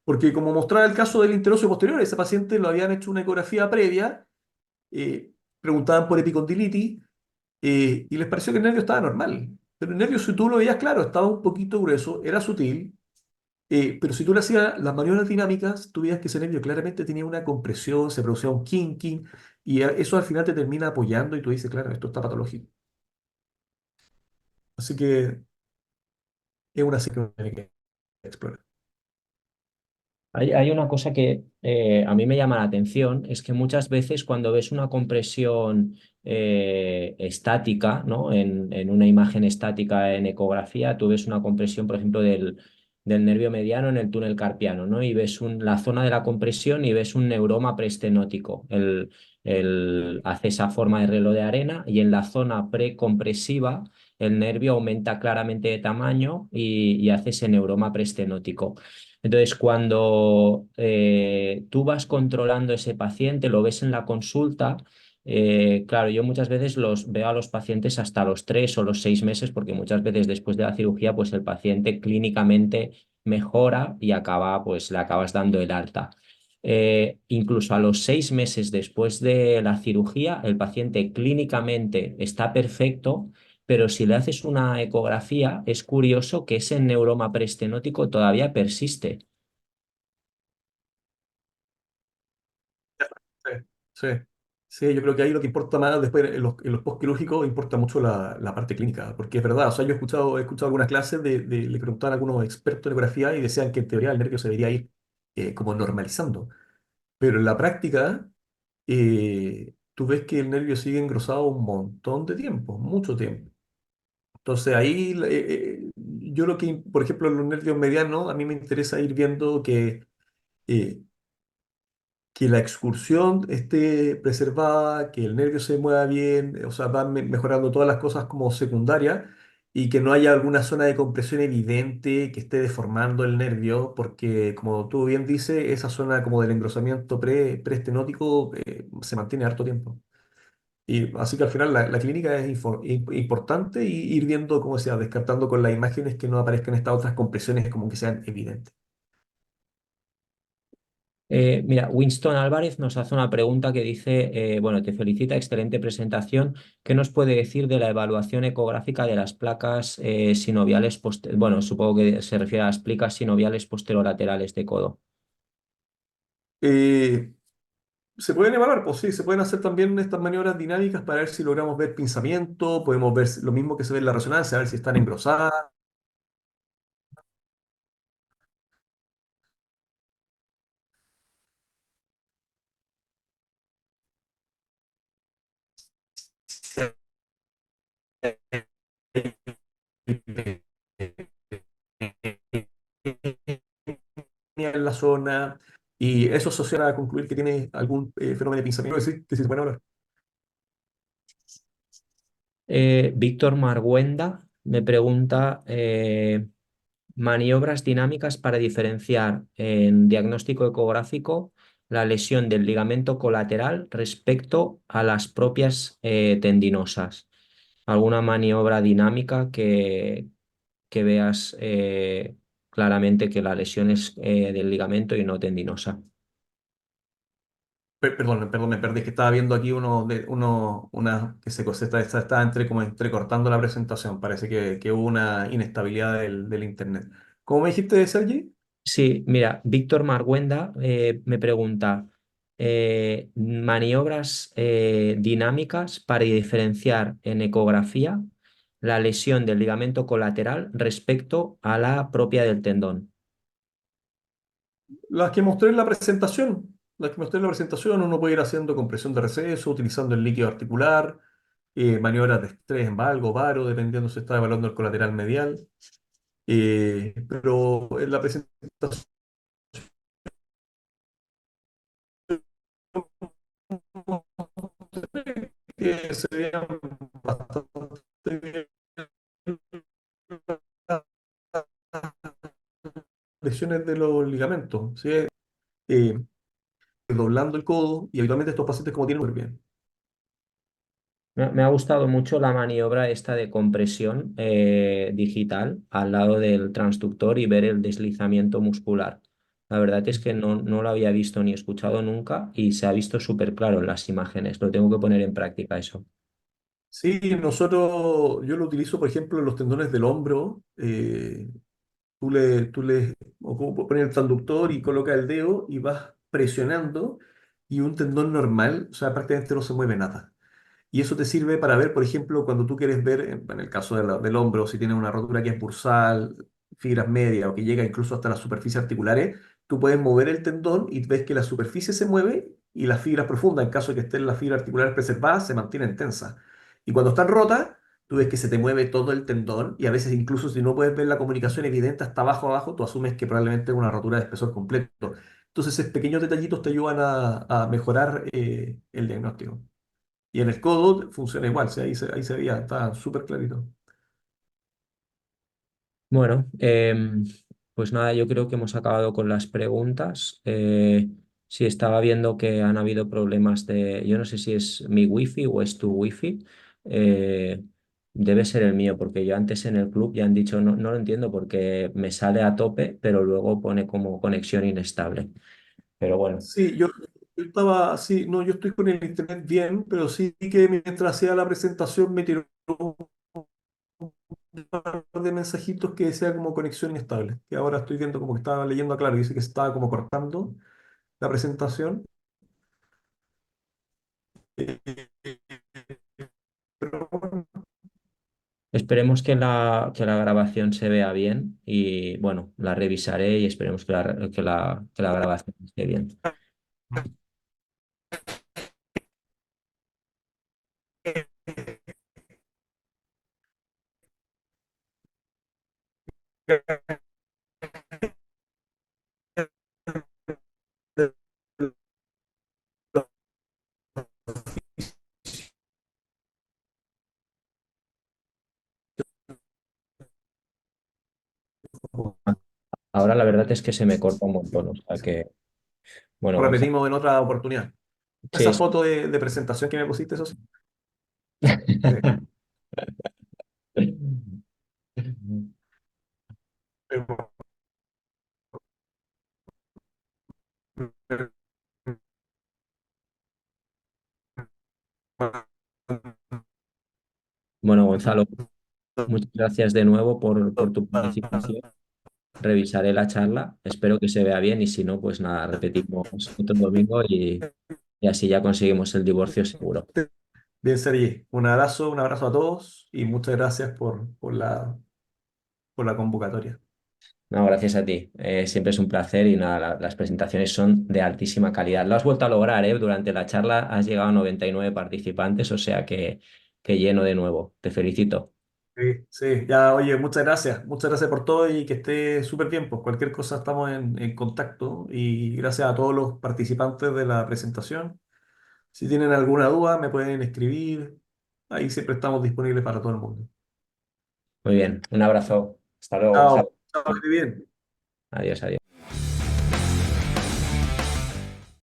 Porque como mostraba el caso del interóseo posterior, ese paciente lo habían hecho una ecografía previa, preguntaban por epicondilitis, y les pareció que el nervio estaba normal. Pero el nervio, si tú lo veías claro, estaba un poquito grueso, era sutil, pero si tú le hacías las maniobras dinámicas, tú veías que ese nervio claramente tenía una compresión, se producía un kinking, y eso al final te termina apoyando y tú dices, claro, esto está patológico. Así que es una situación que hay que explorar. Hay una cosa que a mí me llama la atención, es que muchas veces cuando ves una compresión estática, ¿no? En una imagen estática en ecografía, tú ves una compresión, por ejemplo, del nervio mediano en el túnel carpiano, ¿no? Y ves la zona de la compresión y ves un neuroma preestenótico. Hace esa forma de reloj de arena y en la zona precompresiva el nervio aumenta claramente de tamaño y hace ese neuroma preestenótico. Entonces, cuando tú vas controlando ese paciente, lo ves en la consulta. Claro, yo muchas veces los veo a los pacientes hasta los 3 o los 6 meses, porque muchas veces después de la cirugía, pues el paciente clínicamente mejora y acaba, pues le acabas dando el alta. Incluso a los 6 meses después de la cirugía, el paciente clínicamente está perfecto, pero si le haces una ecografía, es curioso que ese neuroma preestenótico todavía persiste. Sí, sí. Sí, yo creo que ahí lo que importa más después en los postquirúrgicos importa mucho la parte clínica, porque es verdad, o sea, yo he escuchado algunas clases le preguntaban a algunos expertos en ecografía y decían que en teoría el nervio se debería ir como normalizando, pero en la práctica tú ves que el nervio sigue engrosado un montón de tiempo, mucho tiempo. Entonces ahí yo lo que, por ejemplo, en los nervios medianos, a mí me interesa ir viendo eh, que la excursión esté preservada, que el nervio se mueva bien, o sea, van mejorando todas las cosas como secundarias y que no haya alguna zona de compresión evidente que esté deformando el nervio, porque como tú bien dices, esa zona como del engrosamiento preestenótico se mantiene harto tiempo. Y así que al final la clínica es importante y ir viendo, como sea, descartando con las imágenes que no aparezcan estas otras compresiones como que sean evidentes. Mira, Winston Álvarez nos hace una pregunta que dice, bueno, te felicita, excelente presentación. ¿Qué nos puede decir de la evaluación ecográfica de las placas sinoviales, bueno, supongo que se refiere a las placas sinoviales posterolaterales de codo? Eh, Se pueden evaluar, pues sí, se pueden hacer también estas maniobras dinámicas para ver si logramos ver pinzamiento, podemos ver lo mismo que se ve en la resonancia, a ver si están engrosadas. En la zona, y eso asociará a concluir que tiene algún fenómeno de pinzamiento, que sí se puede hablar. Víctor Marguenda me pregunta, maniobras dinámicas para diferenciar en diagnóstico ecográfico la lesión del ligamento colateral respecto a las propias tendinosas. ¿Alguna maniobra dinámica que veas claramente que la lesión es del ligamento y no tendinosa? Perdón, me perdí, es que estaba viendo aquí una que se está como entrecortando la presentación, parece que hubo una inestabilidad del internet. ¿Cómo me dijiste, Sergi? Sí, mira, Víctor Marguenda me pregunta, maniobras dinámicas para diferenciar en ecografía la lesión del ligamento colateral respecto a la propia del tendón. Las que mostré en la presentación. Las que mostré en la presentación, uno puede ir haciendo compresión de receso, utilizando el líquido articular, maniobras de estrés en valgo, varo, dependiendo si está evaluando el colateral medial. Pero en la presentación se veían bastante bien las lesiones de los ligamentos, ¿sí? Eh, Doblando el codo, y habitualmente estos pacientes como tienen muy bien. Me ha gustado mucho la maniobra esta de compresión digital al lado del transductor y ver el deslizamiento muscular. La verdad es que no lo había visto ni escuchado nunca y se ha visto súper claro en las imágenes. Lo tengo que poner en práctica eso. Sí, yo lo utilizo, por ejemplo, en los tendones del hombro. Tú le pones el transductor y colocas el dedo y vas presionando y un tendón normal, o sea, prácticamente no se mueve nada. Y eso te sirve para ver, por ejemplo, cuando tú quieres ver, en el caso del hombro, si tienes una rotura que es bursal, fibras medias o que llega incluso hasta las superficies articulares, tú puedes mover el tendón y ves que la superficie se mueve y las fibras profundas, en caso de que estén las fibras articulares preservadas, se mantienen tensas. Y cuando están rotas, tú ves que se te mueve todo el tendón y a veces incluso si no puedes ver la comunicación evidente hasta abajo abajo, tú asumes que probablemente es una rotura de espesor completo. Entonces, esos pequeños detallitos te ayudan a mejorar el diagnóstico. Y en el codo funciona igual, ¿sí? Ahí se veía, está súper clarito. Bueno, pues nada, yo creo que hemos acabado con las preguntas. Sí, estaba viendo que han habido problemas de, yo no sé si es mi wifi o es tu wifi. Eh, Debe ser el mío, porque yo antes en el club ya han dicho, no, no lo entiendo porque me sale a tope, pero luego pone como conexión inestable. Pero bueno, Sí, yo estaba, sí, no, yo estoy con el internet bien, pero sí que mientras hacía la presentación me tiró un par de mensajitos que decía como conexión inestable, que ahora estoy viendo como que estaba leyendo claro, dice que se estaba como cortando la presentación. Pero bueno, esperemos que la grabación se vea bien y bueno, la revisaré y esperemos que la grabación esté bien. Ahora la verdad es que se me corta un montón, o sea que, bueno, Gonzalo, repetimos en otra oportunidad. Esa sí. foto de presentación que me pusiste, eso sí. Bueno, Gonzalo, muchas gracias de nuevo por tu participación. Revisaré la charla, espero que se vea bien y si no, pues nada, repetimos otro domingo y así ya conseguimos el divorcio seguro. Bien, Sergi, un abrazo a todos y muchas gracias por la convocatoria. No, gracias a ti. Siempre es un placer y nada, las presentaciones son de altísima calidad. Lo has vuelto a lograr, ¿eh? Durante la charla has llegado a 99 participantes, o sea que lleno de nuevo. Te felicito. Sí, sí, ya, oye, muchas gracias por todo y que esté súper bien, pues cualquier cosa estamos en contacto y gracias a todos los participantes de la presentación. Si tienen alguna duda, me pueden escribir, ahí siempre estamos disponibles para todo el mundo. Muy bien, un abrazo. Hasta luego, Chao, Gonzalo. chao, que esté bien. Adiós, adiós.